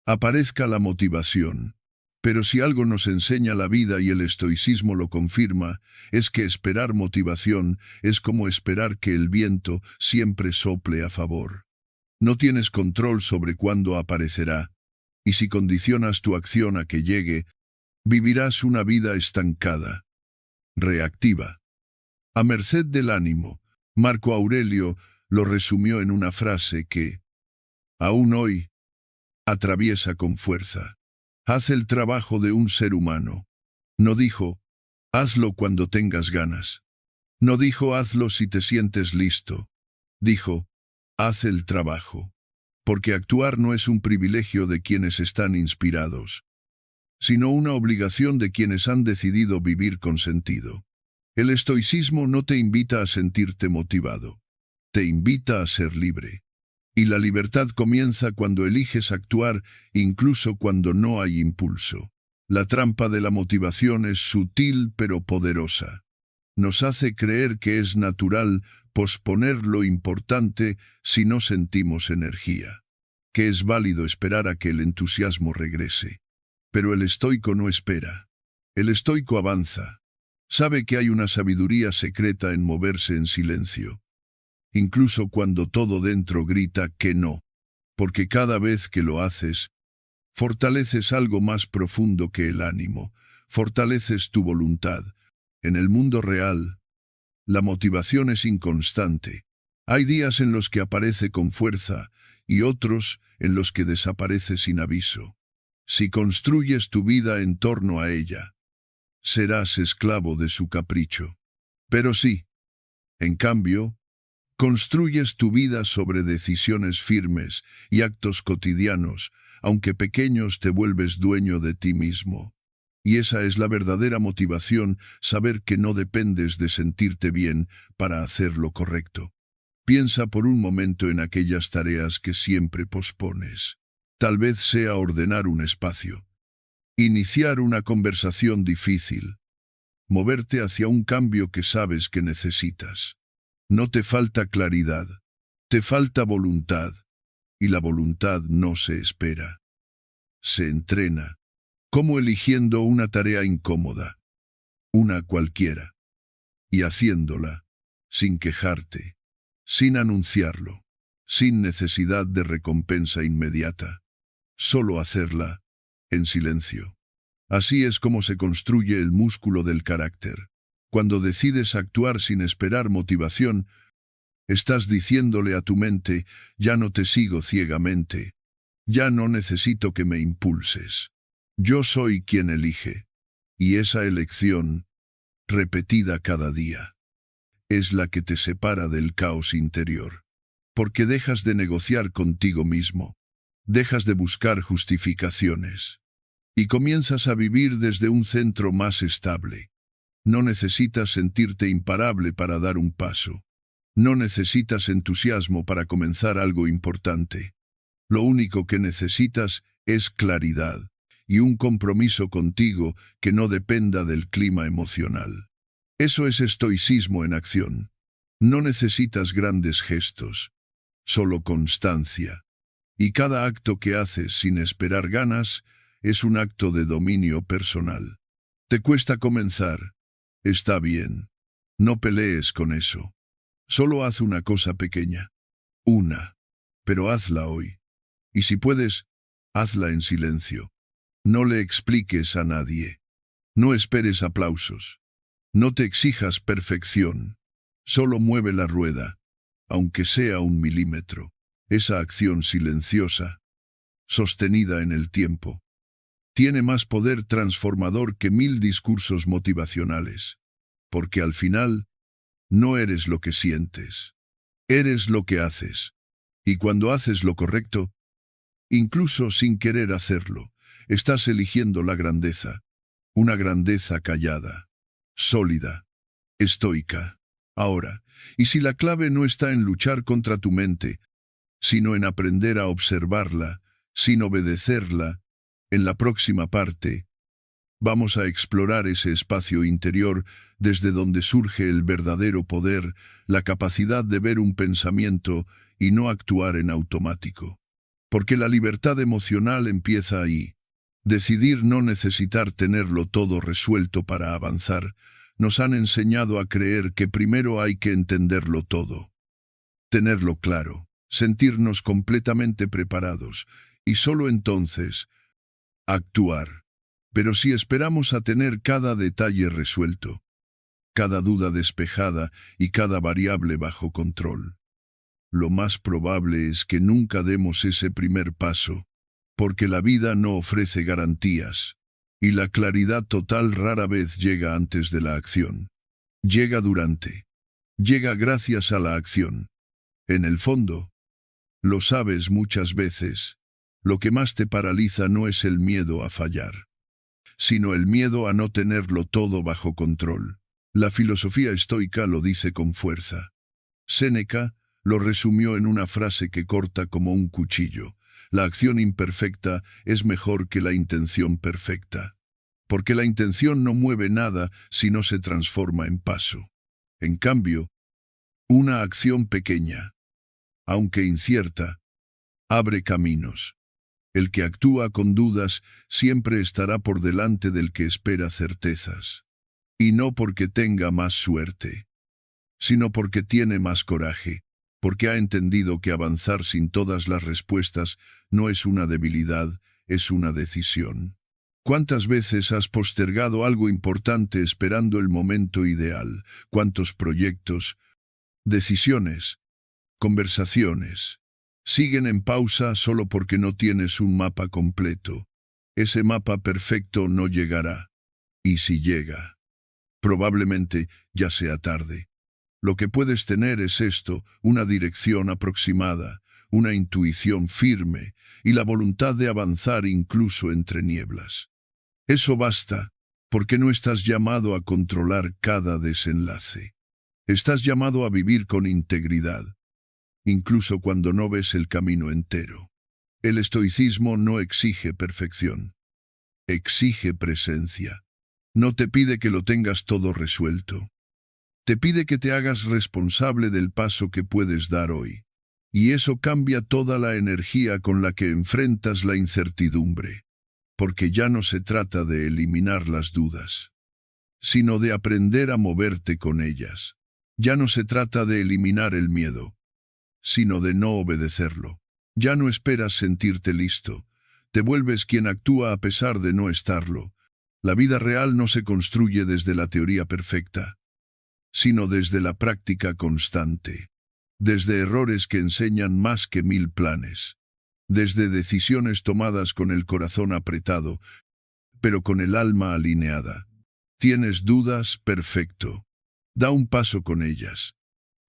aparezca la motivación. Pero si algo nos enseña la vida, y el estoicismo lo confirma, es que esperar motivación es como esperar que el viento siempre sople a favor. No tienes control sobre cuándo aparecerá, y si condicionas tu acción a que llegue, vivirás una vida estancada, reactiva. A merced del ánimo, Marco Aurelio lo resumió en una frase que, aún hoy, atraviesa con fuerza. Haz el trabajo de un ser humano. No dijo, hazlo cuando tengas ganas. No dijo, hazlo si te sientes listo. Dijo, haz el trabajo. Porque actuar no es un privilegio de quienes están inspirados, sino una obligación de quienes han decidido vivir con sentido. El estoicismo no te invita a sentirte motivado, te invita a ser libre. Y la libertad comienza cuando eliges actuar, incluso cuando no hay impulso. La trampa de la motivación es sutil pero poderosa. Nos hace creer que es natural posponer lo importante si no sentimos energía, que es válido esperar a que el entusiasmo regrese. Pero el estoico no espera. El estoico avanza. Sabe que hay una sabiduría secreta en moverse en silencio, incluso cuando todo dentro grita que no, porque cada vez que lo haces, fortaleces algo más profundo que el ánimo, fortaleces tu voluntad. En el mundo real, la motivación es inconstante. Hay días en los que aparece con fuerza y otros en los que desaparece sin aviso. Si construyes tu vida en torno a ella, serás esclavo de su capricho. Pero sí, en cambio, construyes tu vida sobre decisiones firmes y actos cotidianos, aunque pequeños, te vuelves dueño de ti mismo. Y esa es la verdadera motivación, saber que no dependes de sentirte bien para hacer lo correcto. Piensa por un momento en aquellas tareas que siempre pospones. Tal vez sea ordenar un espacio, iniciar una conversación difícil, moverte hacia un cambio que sabes que necesitas. No te falta claridad, te falta voluntad, y la voluntad no se espera. Se entrena, como eligiendo una tarea incómoda, una cualquiera, y haciéndola, sin quejarte, sin anunciarlo, sin necesidad de recompensa inmediata, solo hacerla, en silencio. Así es como se construye el músculo del carácter. Cuando decides actuar sin esperar motivación, estás diciéndole a tu mente, ya no te sigo ciegamente, ya no necesito que me impulses. Yo soy quien elige, y esa elección, repetida cada día, es la que te separa del caos interior. Porque dejas de negociar contigo mismo, dejas de buscar justificaciones, y comienzas a vivir desde un centro más estable. No necesitas sentirte imparable para dar un paso. No necesitas entusiasmo para comenzar algo importante. Lo único que necesitas es claridad y un compromiso contigo que no dependa del clima emocional. Eso es estoicismo en acción. No necesitas grandes gestos, solo constancia. Y cada acto que haces sin esperar ganas es un acto de dominio personal. ¿Te cuesta comenzar? Está bien. No pelees con eso. Solo haz una cosa pequeña. Una. Pero hazla hoy. Y si puedes, hazla en silencio. No le expliques a nadie. No esperes aplausos. No te exijas perfección. Solo mueve la rueda, aunque sea 1 milímetro. Esa acción silenciosa, sostenida en el tiempo, tiene más poder transformador que 1000 discursos motivacionales. Porque al final, no eres lo que sientes. Eres lo que haces. Y cuando haces lo correcto, incluso sin querer hacerlo, estás eligiendo la grandeza. Una grandeza callada, sólida, estoica. Ahora, y si la clave no está en luchar contra tu mente, sino en aprender a observarla, sin obedecerla, en la próxima parte, vamos a explorar ese espacio interior desde donde surge el verdadero poder, la capacidad de ver un pensamiento y no actuar en automático. Porque la libertad emocional empieza ahí. Decidir no necesitar tenerlo todo resuelto para avanzar. Nos han enseñado a creer que primero hay que entenderlo todo, tenerlo claro, sentirnos completamente preparados, y solo entonces, actuar. Pero si esperamos a tener cada detalle resuelto, cada duda despejada y cada variable bajo control, lo más probable es que nunca demos ese primer paso, porque la vida no ofrece garantías, y la claridad total rara vez llega antes de la acción. Llega durante. Llega gracias a la acción. En el fondo, lo sabes muchas veces, lo que más te paraliza no es el miedo a fallar, sino el miedo a no tenerlo todo bajo control. La filosofía estoica lo dice con fuerza. Séneca lo resumió en una frase que corta como un cuchillo: la acción imperfecta es mejor que la intención perfecta, porque la intención no mueve nada si no se transforma en paso. En cambio, una acción pequeña, aunque incierta, abre caminos. El que actúa con dudas siempre estará por delante del que espera certezas. Y no porque tenga más suerte, sino porque tiene más coraje, porque ha entendido que avanzar sin todas las respuestas no es una debilidad, es una decisión. ¿Cuántas veces has postergado algo importante esperando el momento ideal? ¿Cuántos proyectos, decisiones, conversaciones siguen en pausa solo porque no tienes un mapa completo? Ese mapa perfecto no llegará. Y si llega, probablemente ya sea tarde. Lo que puedes tener es esto: una dirección aproximada, una intuición firme y la voluntad de avanzar incluso entre nieblas. Eso basta, porque no estás llamado a controlar cada desenlace. Estás llamado a vivir con integridad, incluso cuando no ves el camino entero. El estoicismo no exige perfección, exige presencia. No te pide que lo tengas todo resuelto. Te pide que te hagas responsable del paso que puedes dar hoy. Y eso cambia toda la energía con la que enfrentas la incertidumbre. Porque ya no se trata de eliminar las dudas, sino de aprender a moverte con ellas. Ya no se trata de eliminar el miedo, sino de no obedecerlo. Ya no esperas sentirte listo. Te vuelves quien actúa a pesar de no estarlo. La vida real no se construye desde la teoría perfecta, sino desde la práctica constante, desde errores que enseñan más que 1000 planes, desde decisiones tomadas con el corazón apretado, pero con el alma alineada. ¿Tienes dudas? Perfecto. Da un paso con ellas.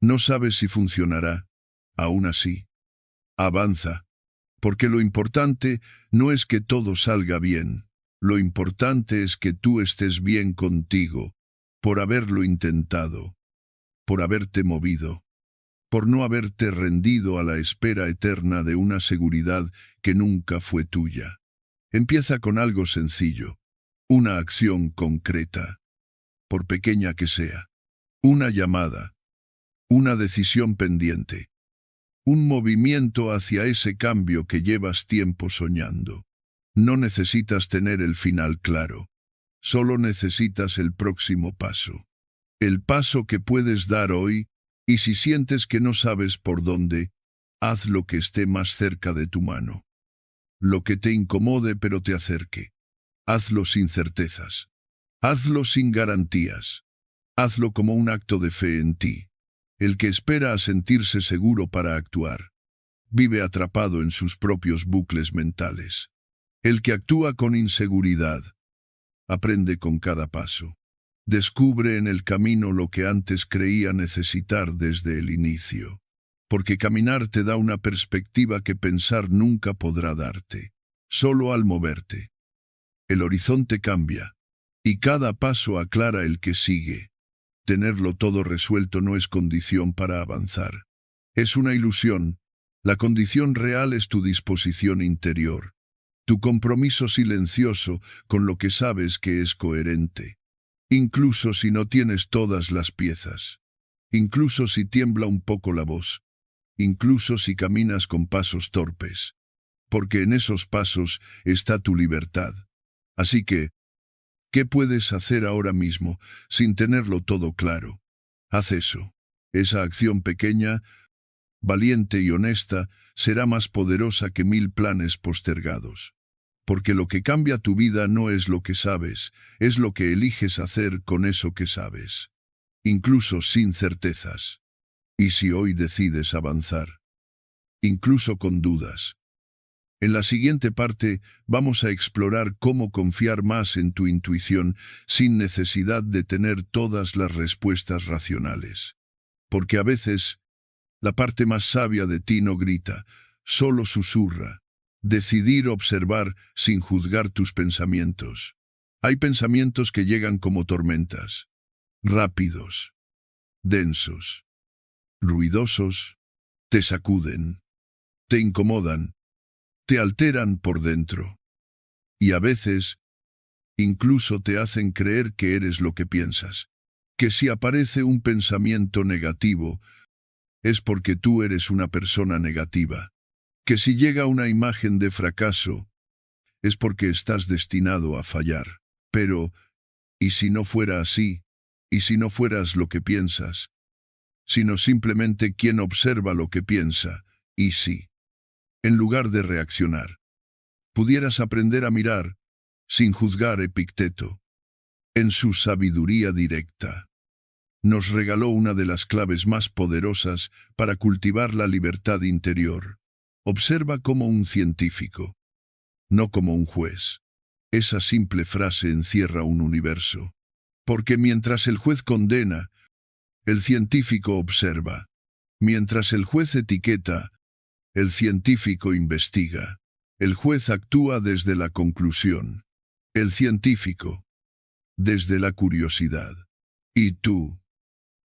No sabes si funcionará. Aún así, avanza, porque lo importante no es que todo salga bien. Lo importante es que tú estés bien contigo, por haberlo intentado, por haberte movido, por no haberte rendido a la espera eterna de una seguridad que nunca fue tuya. Empieza con algo sencillo, una acción concreta, por pequeña que sea, una llamada, una decisión pendiente, un movimiento hacia ese cambio que llevas tiempo soñando. No necesitas tener el final claro, solo necesitas el próximo paso. El paso que puedes dar hoy, y si sientes que no sabes por dónde, haz lo que esté más cerca de tu mano. Lo que te incomode pero te acerque. Hazlo sin certezas. Hazlo sin garantías. Hazlo como un acto de fe en ti. El que espera a sentirse seguro para actuar, vive atrapado en sus propios bucles mentales. El que actúa con inseguridad, aprende con cada paso. Descubre en el camino lo que antes creía necesitar desde el inicio. Porque caminar te da una perspectiva que pensar nunca podrá darte. Solo al moverte. El horizonte cambia, y cada paso aclara el que sigue. Tenerlo todo resuelto no es condición para avanzar. Es una ilusión. La condición real es tu disposición interior, tu compromiso silencioso con lo que sabes que es coherente. Incluso si no tienes todas las piezas. Incluso si tiembla un poco la voz. Incluso si caminas con pasos torpes. Porque en esos pasos está tu libertad. Así que, ¿qué puedes hacer ahora mismo sin tenerlo todo claro? Haz eso. Esa acción pequeña, valiente y honesta, será más poderosa que 1000 planes postergados. Porque lo que cambia tu vida no es lo que sabes, es lo que eliges hacer con eso que sabes. Incluso sin certezas. ¿Y si hoy decides avanzar? Incluso con dudas. En la siguiente parte vamos a explorar cómo confiar más en tu intuición sin necesidad de tener todas las respuestas racionales. Porque a veces la parte más sabia de ti no grita, solo susurra. Decidir observar sin juzgar tus pensamientos. Hay pensamientos que llegan como tormentas. Rápidos. Densos. Ruidosos. Te sacuden. Te incomodan. Te alteran por dentro. Y a veces, incluso te hacen creer que eres lo que piensas. Que si aparece un pensamiento negativo, es porque tú eres una persona negativa. Que si llega una imagen de fracaso, es porque estás destinado a fallar. Pero, ¿y si no fuera así? ¿Y si no fueras lo que piensas? Sino simplemente quien observa lo que piensa, y si, en lugar de reaccionar, pudieras aprender a mirar, sin juzgar. Epicteto, en su sabiduría directa, nos regaló una de las claves más poderosas para cultivar la libertad interior. Observa como un científico, no como un juez. Esa simple frase encierra un universo. Porque mientras el juez condena, el científico observa. Mientras el juez etiqueta, el científico investiga. El juez actúa desde la conclusión. El científico, desde la curiosidad. Y tú,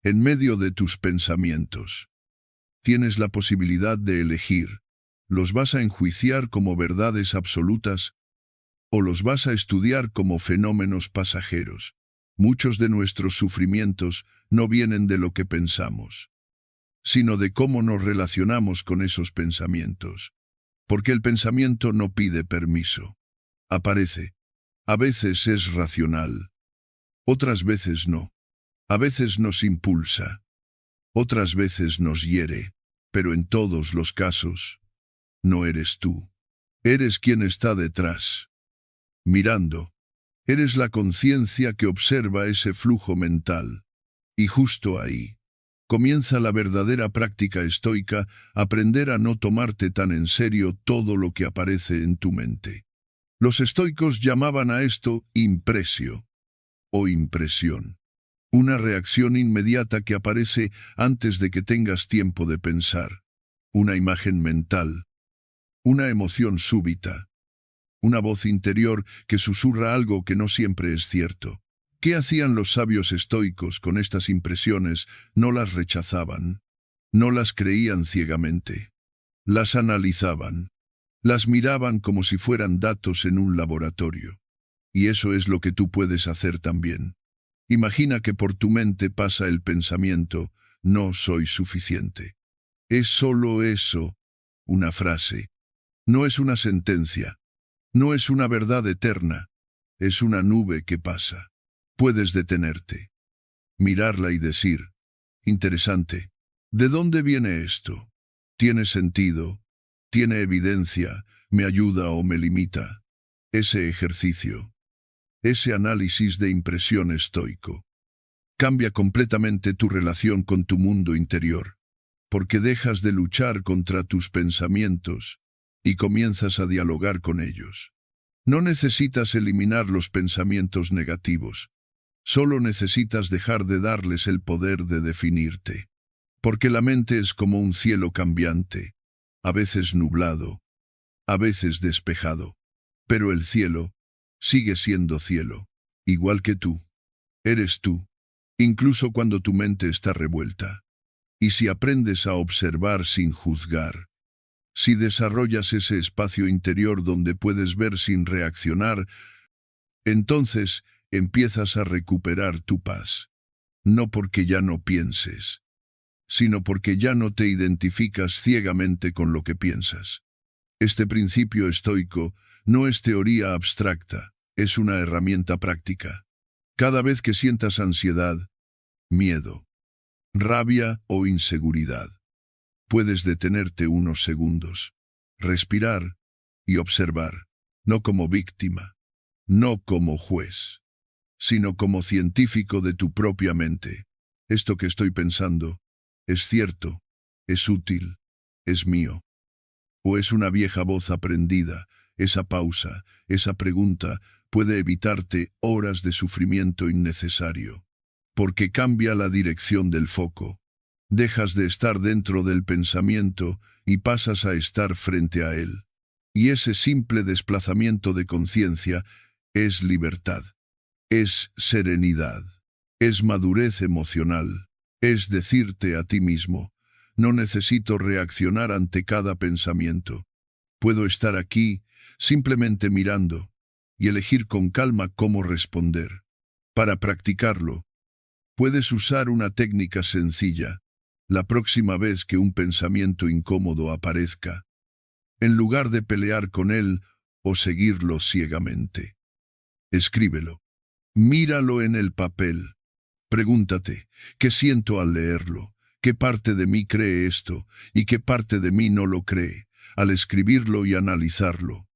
en medio de tus pensamientos, tienes la posibilidad de elegir. ¿Los vas a enjuiciar como verdades absolutas o los vas a estudiar como fenómenos pasajeros? Muchos de nuestros sufrimientos no vienen de lo que pensamos, sino de cómo nos relacionamos con esos pensamientos. Porque el pensamiento no pide permiso. Aparece. A veces es racional. Otras veces no. A veces nos impulsa. Otras veces nos hiere. Pero en todos los casos, no eres tú. Eres quien está detrás. Mirando. Eres la conciencia que observa ese flujo mental. Y justo ahí comienza la verdadera práctica estoica, aprender a no tomarte tan en serio todo lo que aparece en tu mente. Los estoicos llamaban a esto impresio o impresión. Una reacción inmediata que aparece antes de que tengas tiempo de pensar. Una imagen mental. Una emoción súbita. Una voz interior que susurra algo que no siempre es cierto. ¿Qué hacían los sabios estoicos con estas impresiones? No las rechazaban. No las creían ciegamente. Las analizaban. Las miraban como si fueran datos en un laboratorio. Y eso es lo que tú puedes hacer también. Imagina que por tu mente pasa el pensamiento, no soy suficiente. Es solo eso, una frase. No es una sentencia. No es una verdad eterna. Es una nube que pasa. Puedes detenerte, mirarla y decir, interesante, ¿de dónde viene esto? ¿Tiene sentido? ¿Tiene evidencia? ¿Me ayuda o me limita? Ese ejercicio, ese análisis de impresión estoico, cambia completamente tu relación con tu mundo interior, porque dejas de luchar contra tus pensamientos y comienzas a dialogar con ellos. No necesitas eliminar los pensamientos negativos. Solo necesitas dejar de darles el poder de definirte. Porque la mente es como un cielo cambiante, a veces nublado, a veces despejado. Pero el cielo sigue siendo cielo, igual que tú. Eres tú, incluso cuando tu mente está revuelta. Y si aprendes a observar sin juzgar, si desarrollas ese espacio interior donde puedes ver sin reaccionar, entonces empiezas a recuperar tu paz. No porque ya no pienses, sino porque ya no te identificas ciegamente con lo que piensas. Este principio estoico no es teoría abstracta, es una herramienta práctica. Cada vez que sientas ansiedad, miedo, rabia o inseguridad, puedes detenerte unos segundos, respirar y observar, no como víctima, no como juez, sino como científico de tu propia mente. Esto que estoy pensando, ¿es cierto? ¿Es útil? ¿Es mío? ¿O es una vieja voz aprendida? Esa pausa, esa pregunta, puede evitarte horas de sufrimiento innecesario, porque cambia la dirección del foco. Dejas de estar dentro del pensamiento y pasas a estar frente a él. Y ese simple desplazamiento de conciencia es libertad, es serenidad, es madurez emocional, es decirte a ti mismo, no necesito reaccionar ante cada pensamiento. Puedo estar aquí, simplemente mirando, y elegir con calma cómo responder. Para practicarlo, puedes usar una técnica sencilla. La próxima vez que un pensamiento incómodo aparezca, en lugar de pelear con él o seguirlo ciegamente, escríbelo. Míralo en el papel. Pregúntate, ¿qué siento al leerlo? ¿Qué parte de mí cree esto y qué parte de mí no lo cree? Al escribirlo y analizarlo,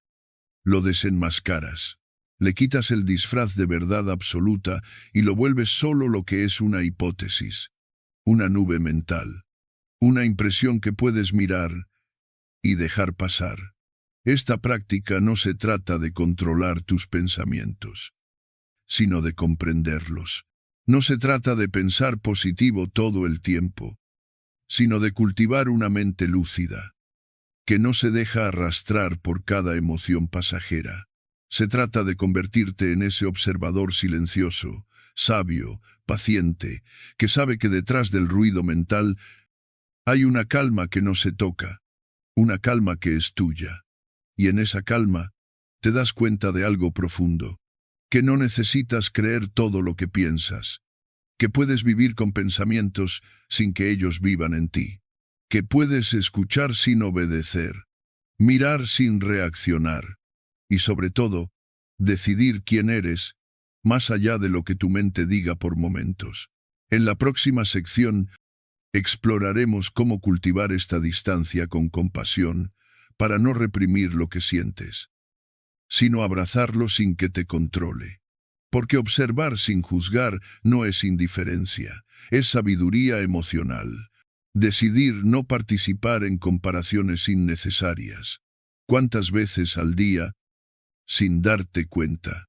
lo desenmascaras. Le quitas el disfraz de verdad absoluta y lo vuelves solo lo que es una hipótesis, una nube mental, una impresión que puedes mirar y dejar pasar. Esta práctica no se trata de controlar tus pensamientos, sino de comprenderlos. No se trata de pensar positivo todo el tiempo, sino de cultivar una mente lúcida, que no se deja arrastrar por cada emoción pasajera. Se trata de convertirte en ese observador silencioso, sabio, paciente, que sabe que detrás del ruido mental hay una calma que no se toca, una calma que es tuya. Y en esa calma te das cuenta de algo profundo, que no necesitas creer todo lo que piensas, que puedes vivir con pensamientos sin que ellos vivan en ti, que puedes escuchar sin obedecer, mirar sin reaccionar, y sobre todo, decidir quién eres, más allá de lo que tu mente diga por momentos. En la próxima sección, exploraremos cómo cultivar esta distancia con compasión para no reprimir lo que sientes, sino abrazarlo sin que te controle. Porque observar sin juzgar no es indiferencia, es sabiduría emocional. Decidir no participar en comparaciones innecesarias. ¿Cuántas veces al día, sin darte cuenta,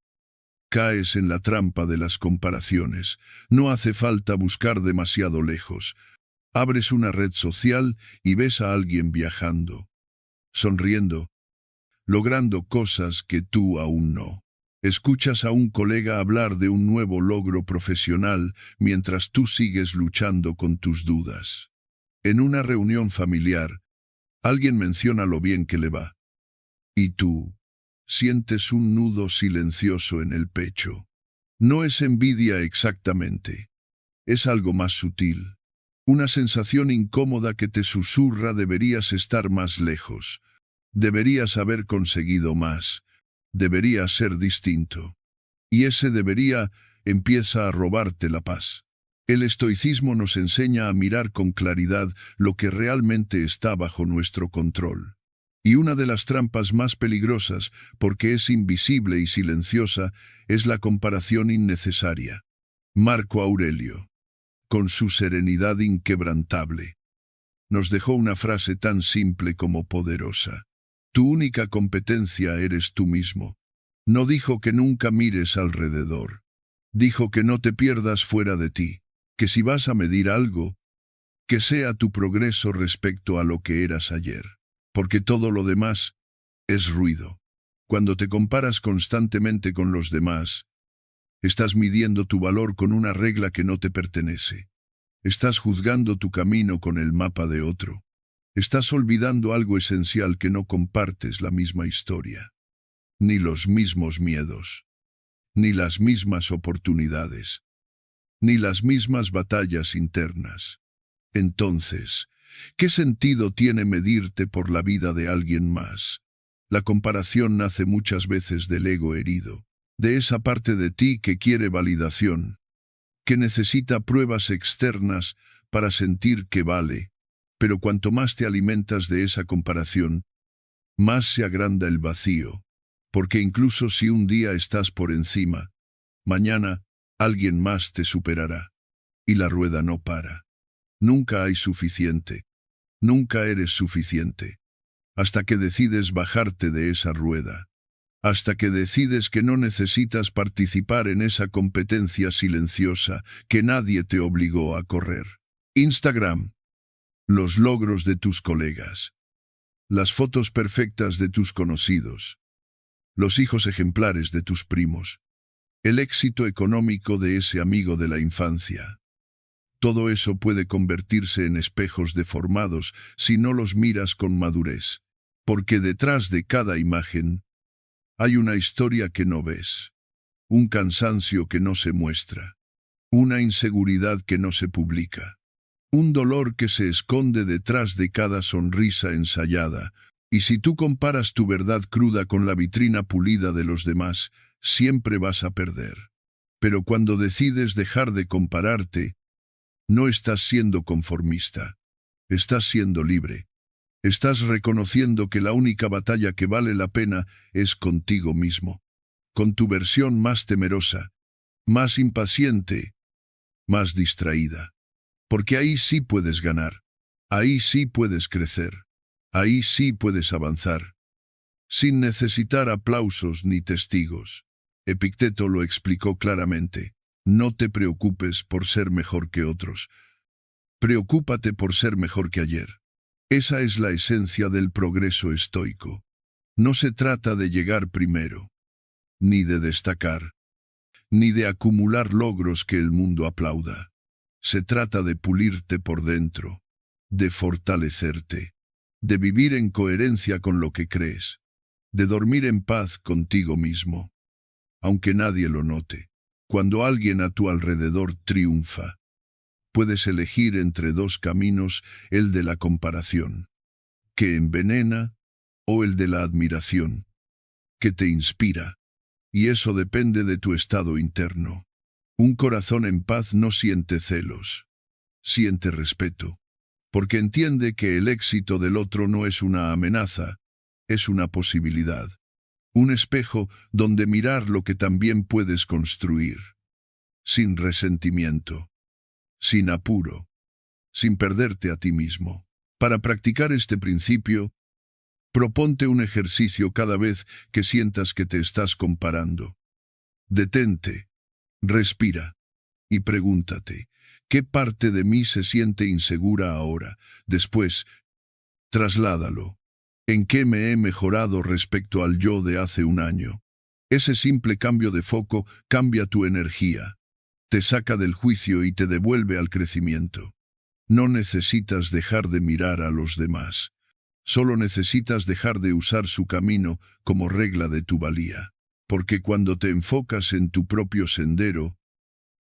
caes en la trampa de las comparaciones? No hace falta buscar demasiado lejos. Abres una red social y ves a alguien viajando, sonriendo, logrando cosas que tú aún no. Escuchas a un colega hablar de un nuevo logro profesional mientras tú sigues luchando con tus dudas. En una reunión familiar, alguien menciona lo bien que le va. Y tú sientes un nudo silencioso en el pecho. No es envidia exactamente. Es algo más sutil. Una sensación incómoda que te susurra: deberías estar más lejos. Deberías haber conseguido más. Debería ser distinto. Y ese debería empieza a robarte la paz. El estoicismo nos enseña a mirar con claridad lo que realmente está bajo nuestro control. Y una de las trampas más peligrosas, porque es invisible y silenciosa, es la comparación innecesaria. Marco Aurelio, con su serenidad inquebrantable, nos dejó una frase tan simple como poderosa. Tu única competencia eres tú mismo. No dijo que nunca mires alrededor. Dijo que no te pierdas fuera de ti, que si vas a medir algo, que sea tu progreso respecto a lo que eras ayer, porque todo lo demás es ruido. Cuando te comparas constantemente con los demás, estás midiendo tu valor con una regla que no te pertenece. Estás juzgando tu camino con el mapa de otro. Estás olvidando algo esencial: que no compartes la misma historia, ni los mismos miedos, ni las mismas oportunidades, ni las mismas batallas internas. Entonces, ¿qué sentido tiene medirte por la vida de alguien más? La comparación nace muchas veces del ego herido, de esa parte de ti que quiere validación, que necesita pruebas externas para sentir que vale, Pero cuanto más te alimentas de esa comparación, más se agranda el vacío, porque incluso si un día estás por encima, mañana alguien más te superará, y la rueda no para. Nunca hay suficiente, nunca eres suficiente, hasta que decides bajarte de esa rueda, hasta que decides que no necesitas participar en esa competencia silenciosa que nadie te obligó a correr. Instagram. Los logros de tus colegas. Las fotos perfectas de tus conocidos. Los hijos ejemplares de tus primos. El éxito económico de ese amigo de la infancia. Todo eso puede convertirse en espejos deformados si no los miras con madurez, porque detrás de cada imagen hay una historia que no ves, un cansancio que no se muestra, una inseguridad que no se publica, un dolor que se esconde detrás de cada sonrisa ensayada, y si tú comparas tu verdad cruda con la vitrina pulida de los demás, siempre vas a perder. Pero cuando decides dejar de compararte, no estás siendo conformista, estás siendo libre. Estás reconociendo que la única batalla que vale la pena es contigo mismo, con tu versión más temerosa, más impaciente, más distraída. Porque ahí sí puedes ganar, ahí sí puedes crecer, ahí sí puedes avanzar, sin necesitar aplausos ni testigos. Epicteto lo explicó claramente. No te preocupes por ser mejor que otros. Preocúpate por ser mejor que ayer. Esa es la esencia del progreso estoico. No se trata de llegar primero, ni de destacar, ni de acumular logros que el mundo aplauda. Se trata de pulirte por dentro, de fortalecerte, de vivir en coherencia con lo que crees, de dormir en paz contigo mismo, aunque nadie lo note. Cuando alguien a tu alrededor triunfa, puedes elegir entre dos caminos, el de la comparación, que envenena, o el de la admiración, que te inspira, y eso depende de tu estado interno. Un corazón en paz no siente celos, siente respeto, porque entiende que el éxito del otro no es una amenaza, es una posibilidad. Un espejo donde mirar lo que también puedes construir, sin resentimiento, sin apuro, sin perderte a ti mismo. Para practicar este principio, proponte un ejercicio cada vez que sientas que te estás comparando. Detente, respira y pregúntate, ¿qué parte de mí se siente insegura ahora? Después, trasládalo. ¿En qué me he mejorado respecto al yo de hace un año? Ese simple cambio de foco cambia tu energía, te saca del juicio y te devuelve al crecimiento. No necesitas dejar de mirar a los demás, solo necesitas dejar de usar su camino como regla de tu valía, porque cuando te enfocas en tu propio sendero,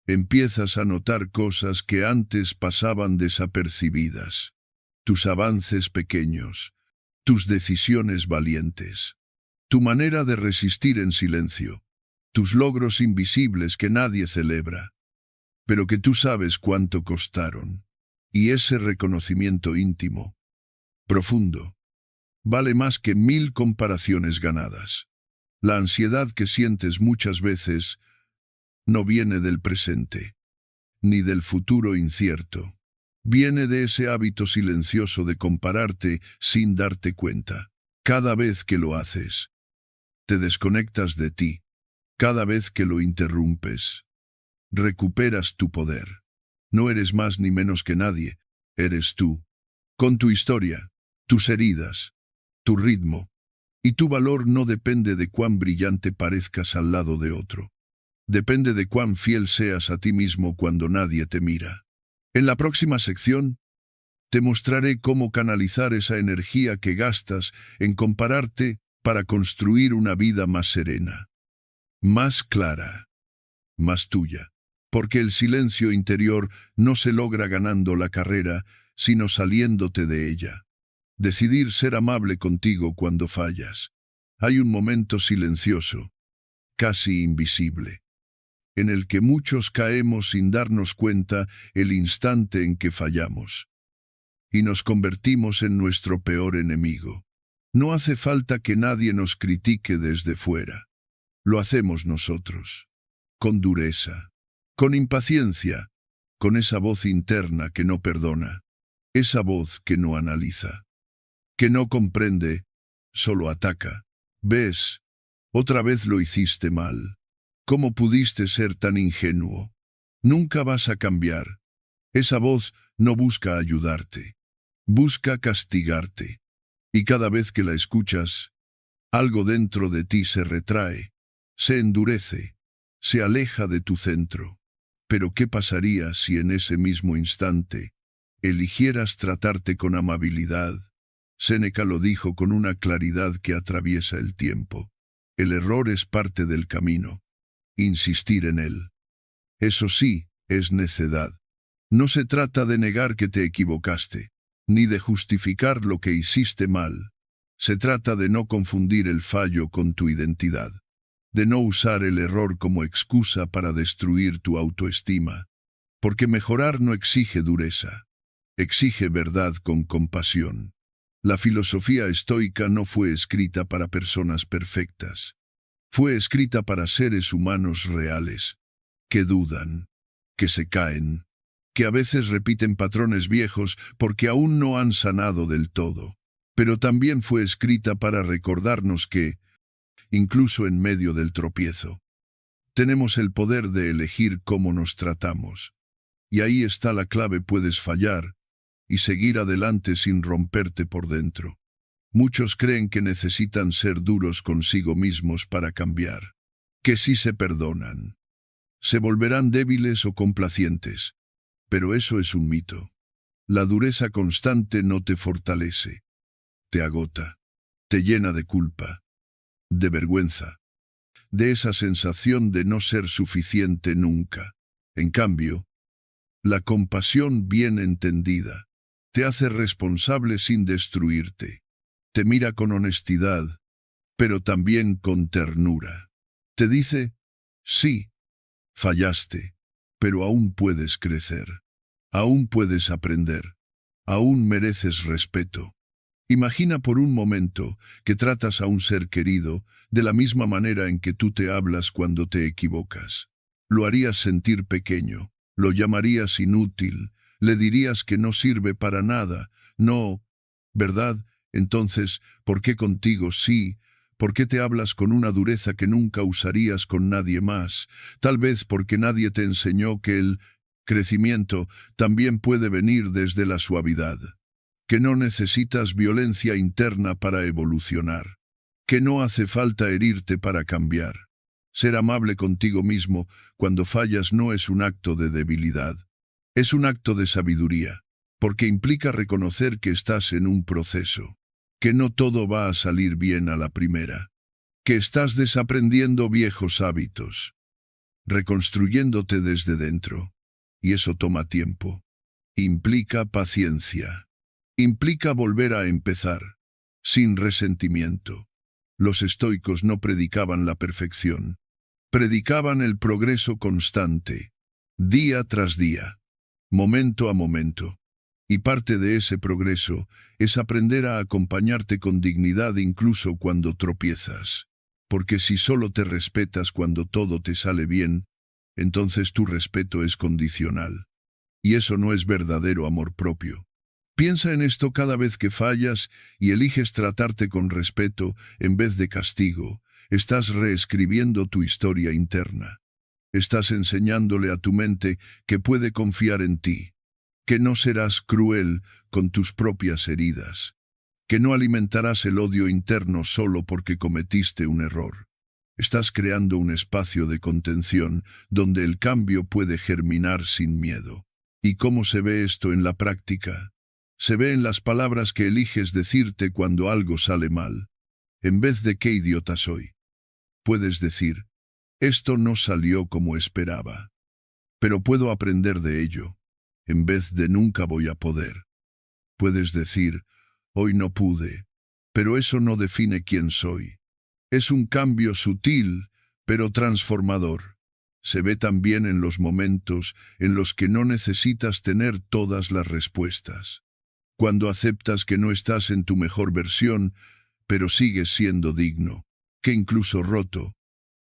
empiezas a notar cosas que antes pasaban desapercibidas, tus avances pequeños, tus decisiones valientes, tu manera de resistir en silencio, tus logros invisibles que nadie celebra, pero que tú sabes cuánto costaron. Y ese reconocimiento íntimo, profundo, vale más que 1000 comparaciones ganadas. La ansiedad que sientes muchas veces no viene del presente, ni del futuro incierto. Viene de ese hábito silencioso de compararte sin darte cuenta. Cada vez que lo haces, te desconectas de ti. Cada vez que lo interrumpes, recuperas tu poder. No eres más ni menos que nadie, eres tú, con tu historia, tus heridas, tu ritmo, y tu valor no depende de cuán brillante parezcas al lado de otro. Depende de cuán fiel seas a ti mismo cuando nadie te mira. En la próxima sección, te mostraré cómo canalizar esa energía que gastas en compararte para construir una vida más serena, más clara, más tuya. Porque el silencio interior no se logra ganando la carrera, sino saliéndote de ella. Decidir ser amable contigo cuando fallas. Hay un momento silencioso, casi invisible, en el que muchos caemos sin darnos cuenta el instante en que fallamos. y nos convertimos en nuestro peor enemigo. No hace falta que nadie nos critique desde fuera. Lo hacemos nosotros, con dureza, con impaciencia, con esa voz interna que no perdona, esa voz que no analiza, que no comprende, solo ataca. ¿Ves? Otra vez lo hiciste mal. ¿Cómo pudiste ser tan ingenuo? Nunca vas a cambiar. Esa voz no busca ayudarte, busca castigarte. Y cada vez que la escuchas, algo dentro de ti se retrae, se endurece, se aleja de tu centro. Pero ¿qué pasaría si en ese mismo instante eligieras tratarte con amabilidad? Séneca lo dijo con una claridad que atraviesa el tiempo. El error es parte del camino. Insistir en él, eso sí, es necedad. No se trata de negar que te equivocaste, ni de justificar lo que hiciste mal. Se trata de no confundir el fallo con tu identidad, de no usar el error como excusa para destruir tu autoestima, porque mejorar no exige dureza, exige verdad con compasión. La filosofía estoica no fue escrita para personas perfectas. Fue escrita para seres humanos reales, que dudan, que se caen, que a veces repiten patrones viejos porque aún no han sanado del todo. Pero también fue escrita para recordarnos que, incluso en medio del tropiezo, tenemos el poder de elegir cómo nos tratamos. Y ahí está la clave: puedes fallar y seguir adelante sin romperte por dentro. Muchos creen que necesitan ser duros consigo mismos para cambiar, que si se perdonan, se volverán débiles o complacientes. Pero eso es un mito. La dureza constante no te fortalece, te agota, te llena de culpa, de vergüenza, de esa sensación de no ser suficiente nunca. En cambio, la compasión bien entendida te hace responsable sin destruirte. Te mira con honestidad, pero también con ternura. Te dice, sí, fallaste, pero aún puedes crecer, aún puedes aprender, aún mereces respeto. Imagina por un momento que tratas a un ser querido de la misma manera en que tú te hablas cuando te equivocas. Lo harías sentir pequeño, lo llamarías inútil, le dirías que no sirve para nada, no, ¿verdad? Entonces, ¿por qué contigo sí? ¿Por qué te hablas con una dureza que nunca usarías con nadie más? Tal vez porque nadie te enseñó que el crecimiento también puede venir desde la suavidad, que no necesitas violencia interna para evolucionar, que no hace falta herirte para cambiar. Ser amable contigo mismo cuando fallas no es un acto de debilidad, es un acto de sabiduría, porque implica reconocer que estás en un proceso, que no todo va a salir bien a la primera, que estás desaprendiendo viejos hábitos, reconstruyéndote desde dentro, y eso toma tiempo. Implica paciencia, implica volver a empezar, sin resentimiento. Los estoicos no predicaban la perfección, predicaban el progreso constante, día tras día, momento a momento. Y parte de ese progreso es aprender a acompañarte con dignidad incluso cuando tropiezas. Porque si solo te respetas cuando todo te sale bien, entonces tu respeto es condicional. Y eso no es verdadero amor propio. Piensa en esto cada vez que fallas y eliges tratarte con respeto en vez de castigo. Estás reescribiendo tu historia interna. Estás enseñándole a tu mente que puede confiar en ti, que no serás cruel con tus propias heridas, que no alimentarás el odio interno solo porque cometiste un error. Estás creando un espacio de contención donde el cambio puede germinar sin miedo. ¿Y cómo se ve esto en la práctica? Se ve en las palabras que eliges decirte cuando algo sale mal. En vez de "qué idiota soy", puedes decir, "esto no salió como esperaba, pero puedo aprender de ello". En vez de "nunca voy a poder", puedes decir, "hoy no pude", pero eso no define quién soy. Es un cambio sutil, pero transformador. Se ve también en los momentos en los que no necesitas tener todas las respuestas. cuando aceptas que no estás en tu mejor versión, pero sigues siendo digno, que incluso roto,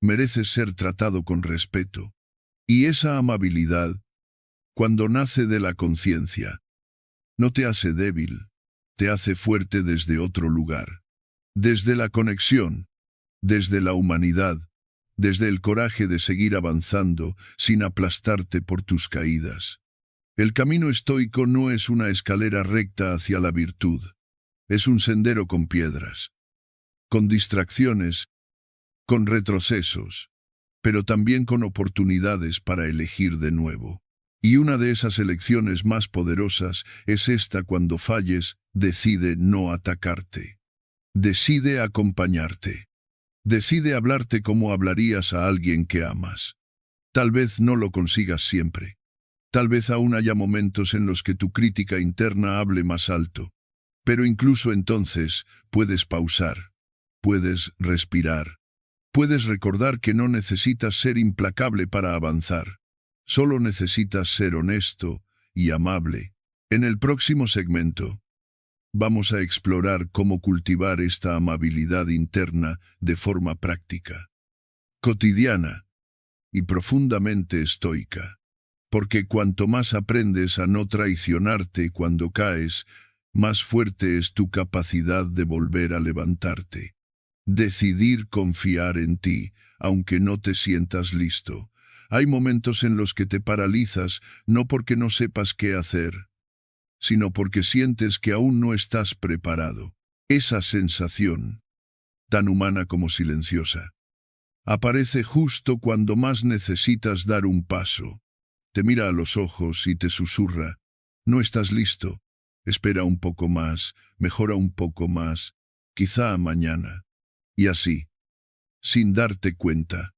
mereces ser tratado con respeto. Y esa amabilidad, cuando nace de la conciencia, no te hace débil, te hace fuerte desde otro lugar, desde la conexión, desde la humanidad, desde el coraje de seguir avanzando sin aplastarte por tus caídas. El camino estoico no es una escalera recta hacia la virtud, es un sendero con piedras, con distracciones, con retrocesos, pero también con oportunidades para elegir de nuevo. Y una de esas elecciones más poderosas es esta: cuando falles, decide no atacarte. Decide acompañarte. Decide hablarte como hablarías a alguien que amas. Tal vez no lo consigas siempre. Tal vez aún haya momentos en los que tu crítica interna hable más alto. Pero incluso entonces puedes pausar. Puedes respirar. Puedes recordar que no necesitas ser implacable para avanzar. Solo necesitas ser honesto y amable. En el próximo segmento, vamos a explorar cómo cultivar esta amabilidad interna de forma práctica, cotidiana y profundamente estoica. Porque cuanto más aprendes a no traicionarte cuando caes, más fuerte es tu capacidad de volver a levantarte. Decidir confiar en ti, aunque no te sientas listo. Hay momentos en los que te paralizas, no porque no sepas qué hacer, sino porque sientes que aún no estás preparado. Esa sensación, tan humana como silenciosa, aparece justo cuando más necesitas dar un paso. Te mira a los ojos y te susurra: no estás listo, espera un poco más, mejora un poco más, quizá mañana. Y así, sin darte cuenta,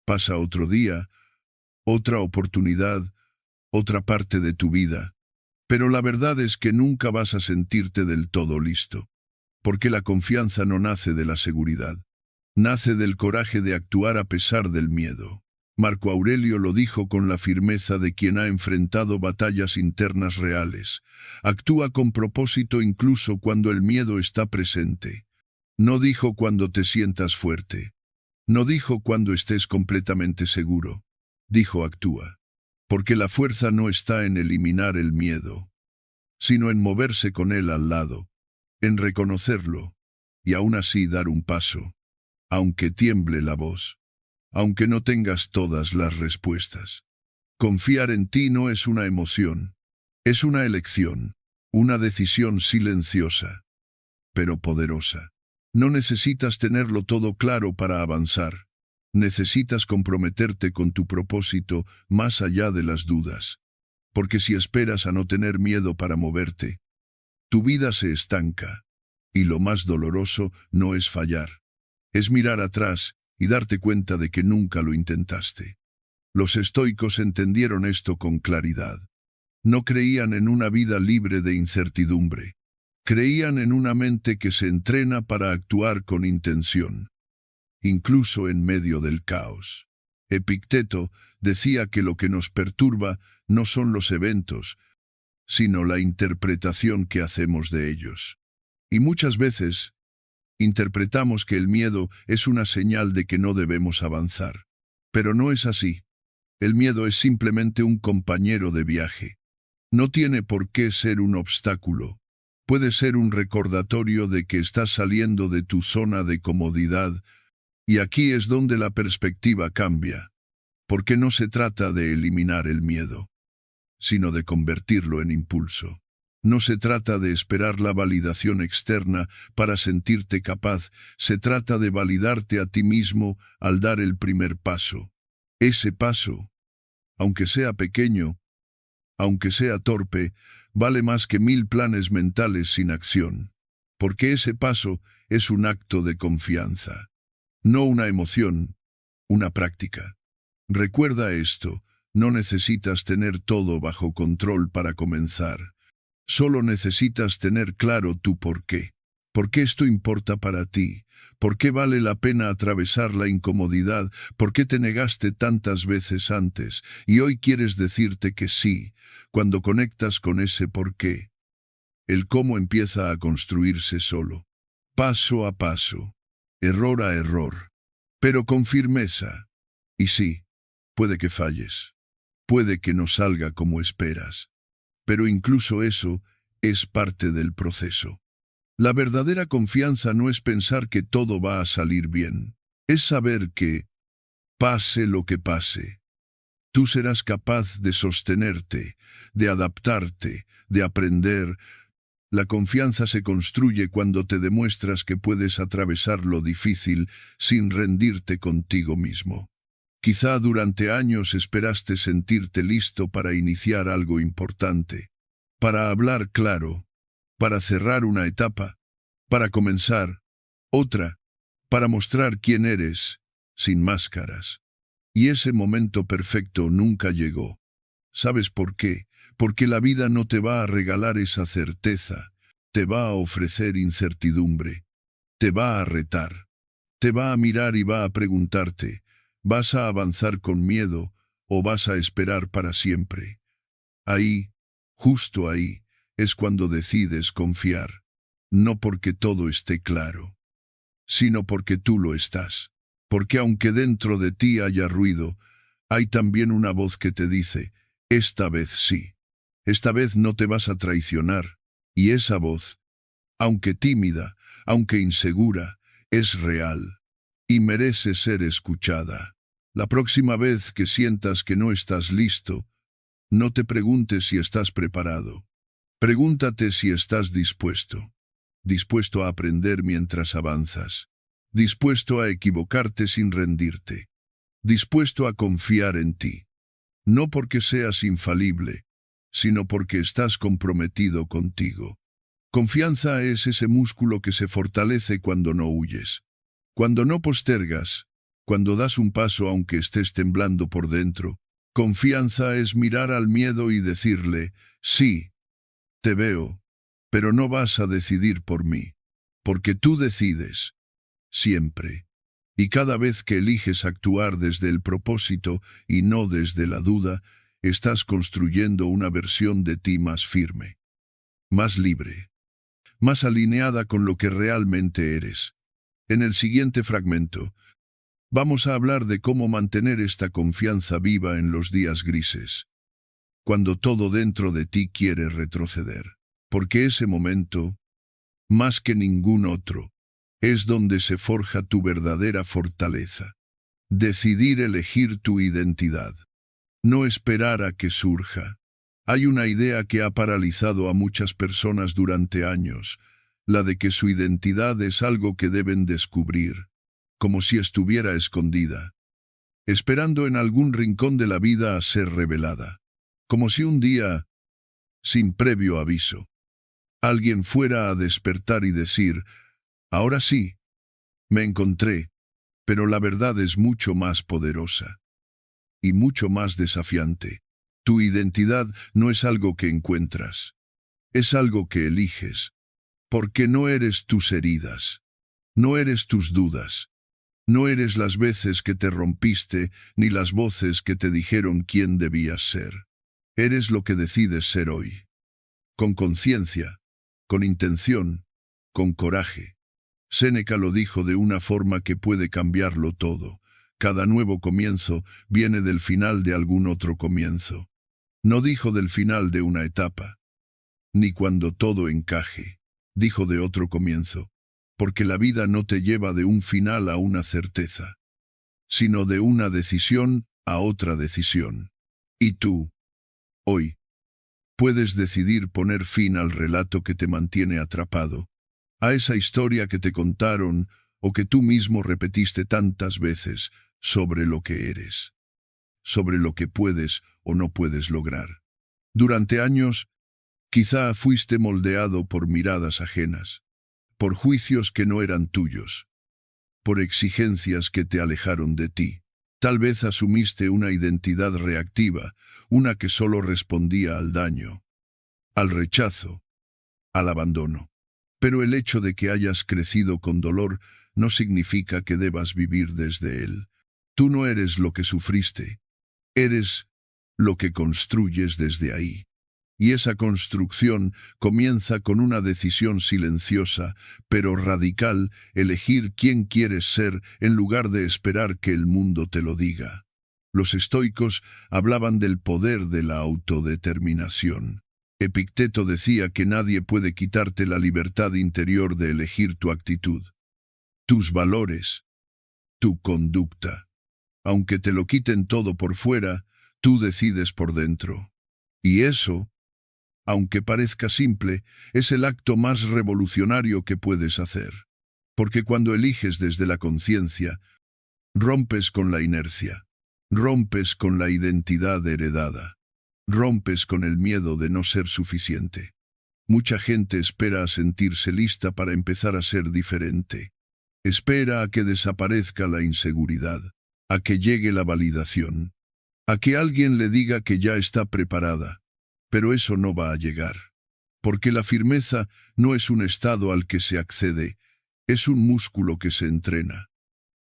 pasa otro día, otra oportunidad, otra parte de tu vida. Pero la verdad es que nunca vas a sentirte del todo listo, porque la confianza no nace de la seguridad, nace del coraje de actuar a pesar del miedo. Marco Aurelio lo dijo con la firmeza de quien ha enfrentado batallas internas reales. Actúa con propósito incluso cuando el miedo está presente. No dijo cuando te sientas fuerte. No dijo cuando estés completamente seguro. Dijo: actúa. Porque la fuerza no está en eliminar el miedo, sino en moverse con él al lado, en reconocerlo, y aún así dar un paso, aunque tiemble la voz, aunque no tengas todas las respuestas. Confiar en ti no es una emoción, es una elección, una decisión silenciosa, pero poderosa. No necesitas tenerlo todo claro para avanzar. Necesitas comprometerte con tu propósito más allá de las dudas. Porque si esperas a no tener miedo para moverte, tu vida se estanca. Y lo más doloroso no es fallar, es mirar atrás y darte cuenta de que nunca lo intentaste. Los estoicos entendieron esto con claridad. No creían en una vida libre de incertidumbre. Creían en una mente que se entrena para actuar con intención, incluso en medio del caos. Epicteto decía que lo que nos perturba no son los eventos, sino la interpretación que hacemos de ellos. Y muchas veces interpretamos que el miedo es una señal de que no debemos avanzar. Pero no es así. El miedo es simplemente un compañero de viaje. No tiene por qué ser un obstáculo. Puede ser un recordatorio de que estás saliendo de tu zona de comodidad, y aquí es donde la perspectiva cambia, porque no se trata de eliminar el miedo, sino de convertirlo en impulso. No se trata de esperar la validación externa para sentirte capaz, se trata de validarte a ti mismo al dar el primer paso. Ese paso, aunque sea pequeño, aunque sea torpe, vale más que 1000 planes mentales sin acción, porque ese paso es un acto de confianza, no una emoción, una práctica. Recuerda esto: no necesitas tener todo bajo control para comenzar. Solo necesitas tener claro tu por qué. ¿Por qué esto importa para ti? ¿Por qué vale la pena atravesar la incomodidad? ¿Por qué te negaste tantas veces antes y hoy quieres decirte que sí? Cuando conectas con ese por qué, El cómo empieza a construirse solo, paso a paso, error a error, pero con firmeza. Y sí, puede que falles, puede que no salga como esperas, pero incluso eso es parte del proceso. La verdadera confianza no es pensar que todo va a salir bien, es saber que, pase lo que pase, tú serás capaz de sostenerte, de adaptarte, de aprender. La confianza se construye cuando te demuestras que puedes atravesar lo difícil sin rendirte contigo mismo. Quizá durante años esperaste sentirte listo para iniciar algo importante, para hablar claro, para cerrar una etapa, para comenzar otra, para mostrar quién eres, sin máscaras. Y ese momento perfecto nunca llegó. ¿Sabes por qué? Porque la vida no te va a regalar esa certeza, te va a ofrecer incertidumbre, te va a retar, te va a mirar y va a preguntarte, ¿vas a avanzar con miedo o vas a esperar para siempre? Ahí, justo ahí, es cuando decides confiar, no porque todo esté claro, sino porque tú lo estás. Porque aunque dentro de ti haya ruido, hay también una voz que te dice, esta vez sí, esta vez no te vas a traicionar, y esa voz, aunque tímida, aunque insegura, es real, y merece ser escuchada. La próxima vez que sientas que no estás listo, no te preguntes si estás preparado. Pregúntate si estás dispuesto. Dispuesto a aprender mientras avanzas. Dispuesto a equivocarte sin rendirte. Dispuesto a confiar en ti. No porque seas infalible, sino porque estás comprometido contigo. Confianza es ese músculo que se fortalece cuando no huyes, cuando no postergas, cuando das un paso aunque estés temblando por dentro. Confianza es mirar al miedo y decirle, sí, te veo, pero no vas a decidir por mí, porque tú decides, siempre. Y cada vez que eliges actuar desde el propósito y no desde la duda, estás construyendo una versión de ti más firme, más libre, más alineada con lo que realmente eres. En el siguiente fragmento, vamos a hablar de cómo mantener esta confianza viva en los días grises, cuando todo dentro de ti quiere retroceder, porque ese momento, más que ningún otro, es donde se forja tu verdadera fortaleza. Decidir elegir tu identidad. No esperar a que surja. Hay una idea que ha paralizado a muchas personas durante años, la de que su identidad es algo que deben descubrir, como si estuviera escondida, esperando en algún rincón de la vida a ser revelada, como si un día, sin previo aviso, alguien fuera a despertar y decir, ahora sí, me encontré, pero la verdad es mucho más poderosa y mucho más desafiante. Tu identidad no es algo que encuentras, es algo que eliges, porque no eres tus heridas, no eres tus dudas, no eres las veces que te rompiste ni las voces que te dijeron quién debías ser. Eres lo que decides ser hoy, con conciencia, con intención, con coraje. Séneca lo dijo de una forma que puede cambiarlo todo. Cada nuevo comienzo viene del final de algún otro comienzo. No dijo del final de una etapa, ni cuando todo encaje, dijo de otro comienzo, porque la vida no te lleva de un final a una certeza, sino de una decisión a otra decisión. Y tú, hoy, puedes decidir poner fin al relato que te mantiene atrapado, a esa historia que te contaron o que tú mismo repetiste tantas veces sobre lo que eres, sobre lo que puedes o no puedes lograr. Durante años, quizá fuiste moldeado por miradas ajenas, por juicios que no eran tuyos, por exigencias que te alejaron de ti. Tal vez asumiste una identidad reactiva, una que solo respondía al daño, al rechazo, al abandono. Pero el hecho de que hayas crecido con dolor no significa que debas vivir desde él. Tú no eres lo que sufriste, eres lo que construyes desde ahí. Y esa construcción comienza con una decisión silenciosa, pero radical, elegir quién quieres ser en lugar de esperar que el mundo te lo diga. Los estoicos hablaban del poder de la autodeterminación. Epicteto decía que nadie puede quitarte la libertad interior de elegir tu actitud, tus valores, tu conducta. Aunque te lo quiten todo por fuera, tú decides por dentro. Y eso, aunque parezca simple, es el acto más revolucionario que puedes hacer. Porque cuando eliges desde la conciencia, rompes con la inercia, rompes con la identidad heredada, rompes con el miedo de no ser suficiente. Mucha gente espera a sentirse lista para empezar a ser diferente. Espera a que desaparezca la inseguridad, a que llegue la validación, a que alguien le diga que ya está preparada. Pero eso no va a llegar, porque la firmeza no es un estado al que se accede, es un músculo que se entrena.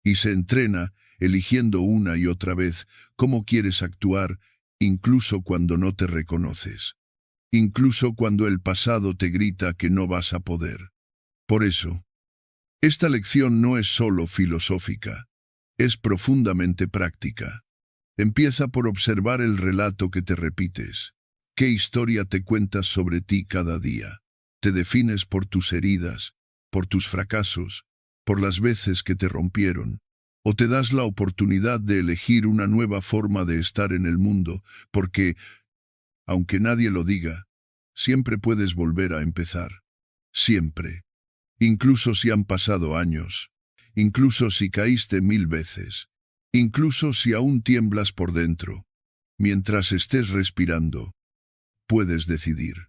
Y se entrena eligiendo una y otra vez cómo quieres actuar, incluso cuando no te reconoces, incluso cuando el pasado te grita que no vas a poder. Por eso, esta lección no es solo filosófica, es profundamente práctica. Empieza por observar el relato que te repites. ¿Qué historia te cuentas sobre ti cada día? Te defines por tus heridas, por tus fracasos, por las veces que te rompieron, o te das la oportunidad de elegir una nueva forma de estar en el mundo, porque, aunque nadie lo diga, siempre puedes volver a empezar. Siempre. Incluso si han pasado años, incluso si caíste 1000 veces, incluso si aún tiemblas por dentro. Mientras estés respirando, puedes decidir.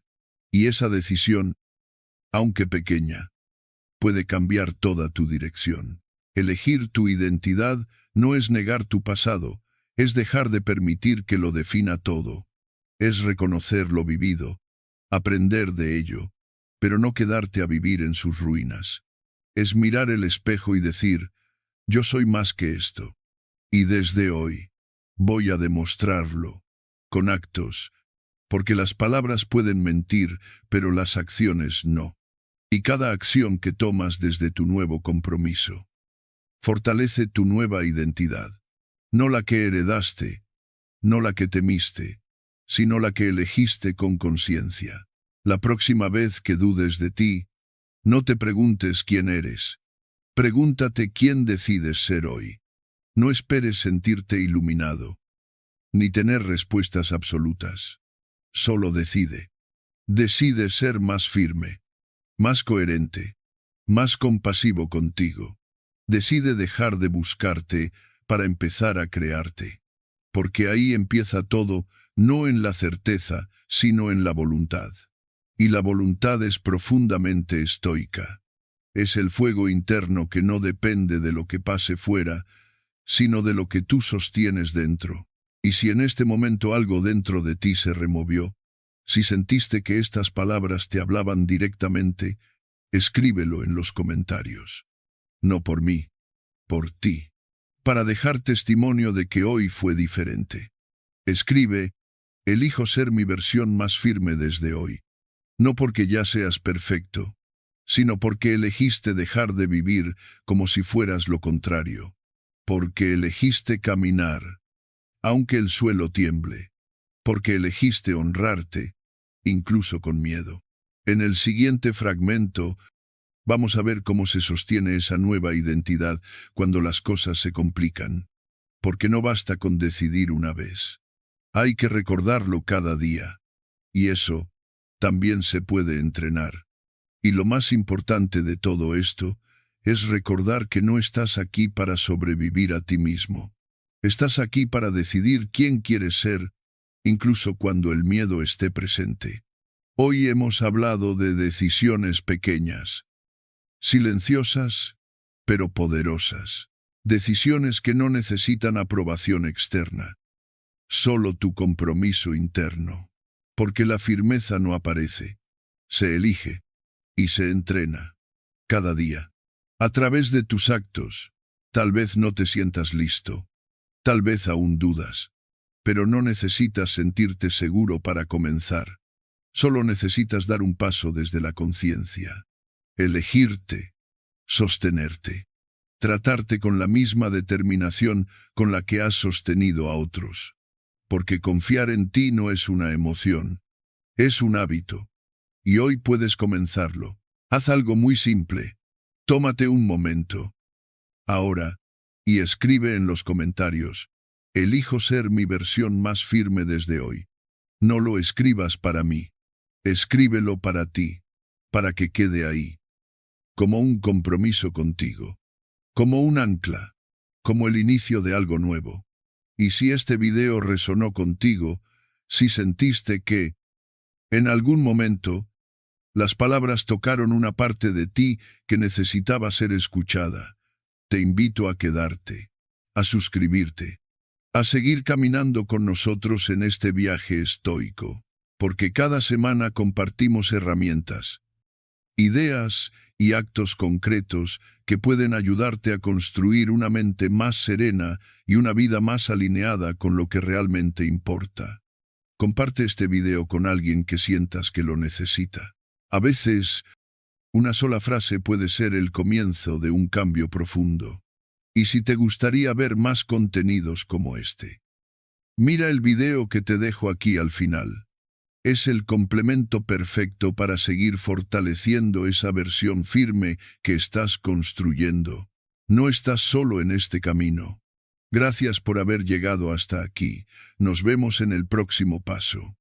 Y esa decisión, aunque pequeña, puede cambiar toda tu dirección. Elegir tu identidad no es negar tu pasado, es dejar de permitir que lo defina todo. Es reconocer lo vivido, aprender de ello, pero no quedarte a vivir en sus ruinas. Es mirar el espejo y decir, yo soy más que esto. Y desde hoy, voy a demostrarlo, con actos, porque las palabras pueden mentir, pero las acciones no. Y cada acción que tomas desde tu nuevo compromiso fortalece tu nueva identidad, no la que heredaste, no la que temiste, sino la que elegiste con conciencia. La próxima vez que dudes de ti, no te preguntes quién eres, pregúntate quién decides ser hoy. No esperes sentirte iluminado, ni tener respuestas absolutas. Solo decide. Decide ser más firme, más coherente, más compasivo contigo. Decide dejar de buscarte para empezar a crearte. Porque ahí empieza todo, no en la certeza, sino en la voluntad. Y la voluntad es profundamente estoica. Es el fuego interno que no depende de lo que pase fuera, sino de lo que tú sostienes dentro. Y si en este momento algo dentro de ti se removió, si sentiste que estas palabras te hablaban directamente, escríbelo en los comentarios. No por mí, por ti, para dejar testimonio de que hoy fue diferente. Escribe, elijo ser mi versión más firme desde hoy. No porque ya seas perfecto, sino porque elegiste dejar de vivir como si fueras lo contrario. Porque elegiste caminar, aunque el suelo tiemble. Porque elegiste honrarte, incluso con miedo. En el siguiente fragmento, vamos a ver cómo se sostiene esa nueva identidad cuando las cosas se complican. Porque no basta con decidir una vez. Hay que recordarlo cada día. Y eso también se puede entrenar. Y lo más importante de todo esto es recordar que no estás aquí para sobrevivir a ti mismo. Estás aquí para decidir quién quieres ser, incluso cuando el miedo esté presente. Hoy hemos hablado de decisiones pequeñas, silenciosas, pero poderosas. Decisiones que no necesitan aprobación externa, solo tu compromiso interno. Porque la firmeza no aparece, se elige y se entrena cada día. A través de tus actos, tal vez no te sientas listo, tal vez aún dudas, pero no necesitas sentirte seguro para comenzar. Solo necesitas dar un paso desde la conciencia, elegirte, sostenerte, tratarte con la misma determinación con la que has sostenido a otros. Porque confiar en ti no es una emoción, es un hábito. Y hoy puedes comenzarlo. Haz algo muy simple. Tómate un momento. Ahora, y escribe en los comentarios: elijo ser mi versión más firme desde hoy. No lo escribas para mí. Escríbelo para ti, para que quede ahí, como un compromiso contigo, como un ancla, como el inicio de algo nuevo. Y si este video resonó contigo, si sentiste que, en algún momento, las palabras tocaron una parte de ti que necesitaba ser escuchada, te invito a quedarte, a suscribirte, a seguir caminando con nosotros en este viaje estoico, porque cada semana compartimos herramientas, ideas y actos concretos que pueden ayudarte a construir una mente más serena y una vida más alineada con lo que realmente importa. Comparte este video con alguien que sientas que lo necesita. A veces, una sola frase puede ser el comienzo de un cambio profundo. Y si te gustaría ver más contenidos como este, mira el video que te dejo aquí al final. Es el complemento perfecto para seguir fortaleciendo esa versión firme que estás construyendo. No estás solo en este camino. Gracias por haber llegado hasta aquí. Nos vemos en el próximo paso.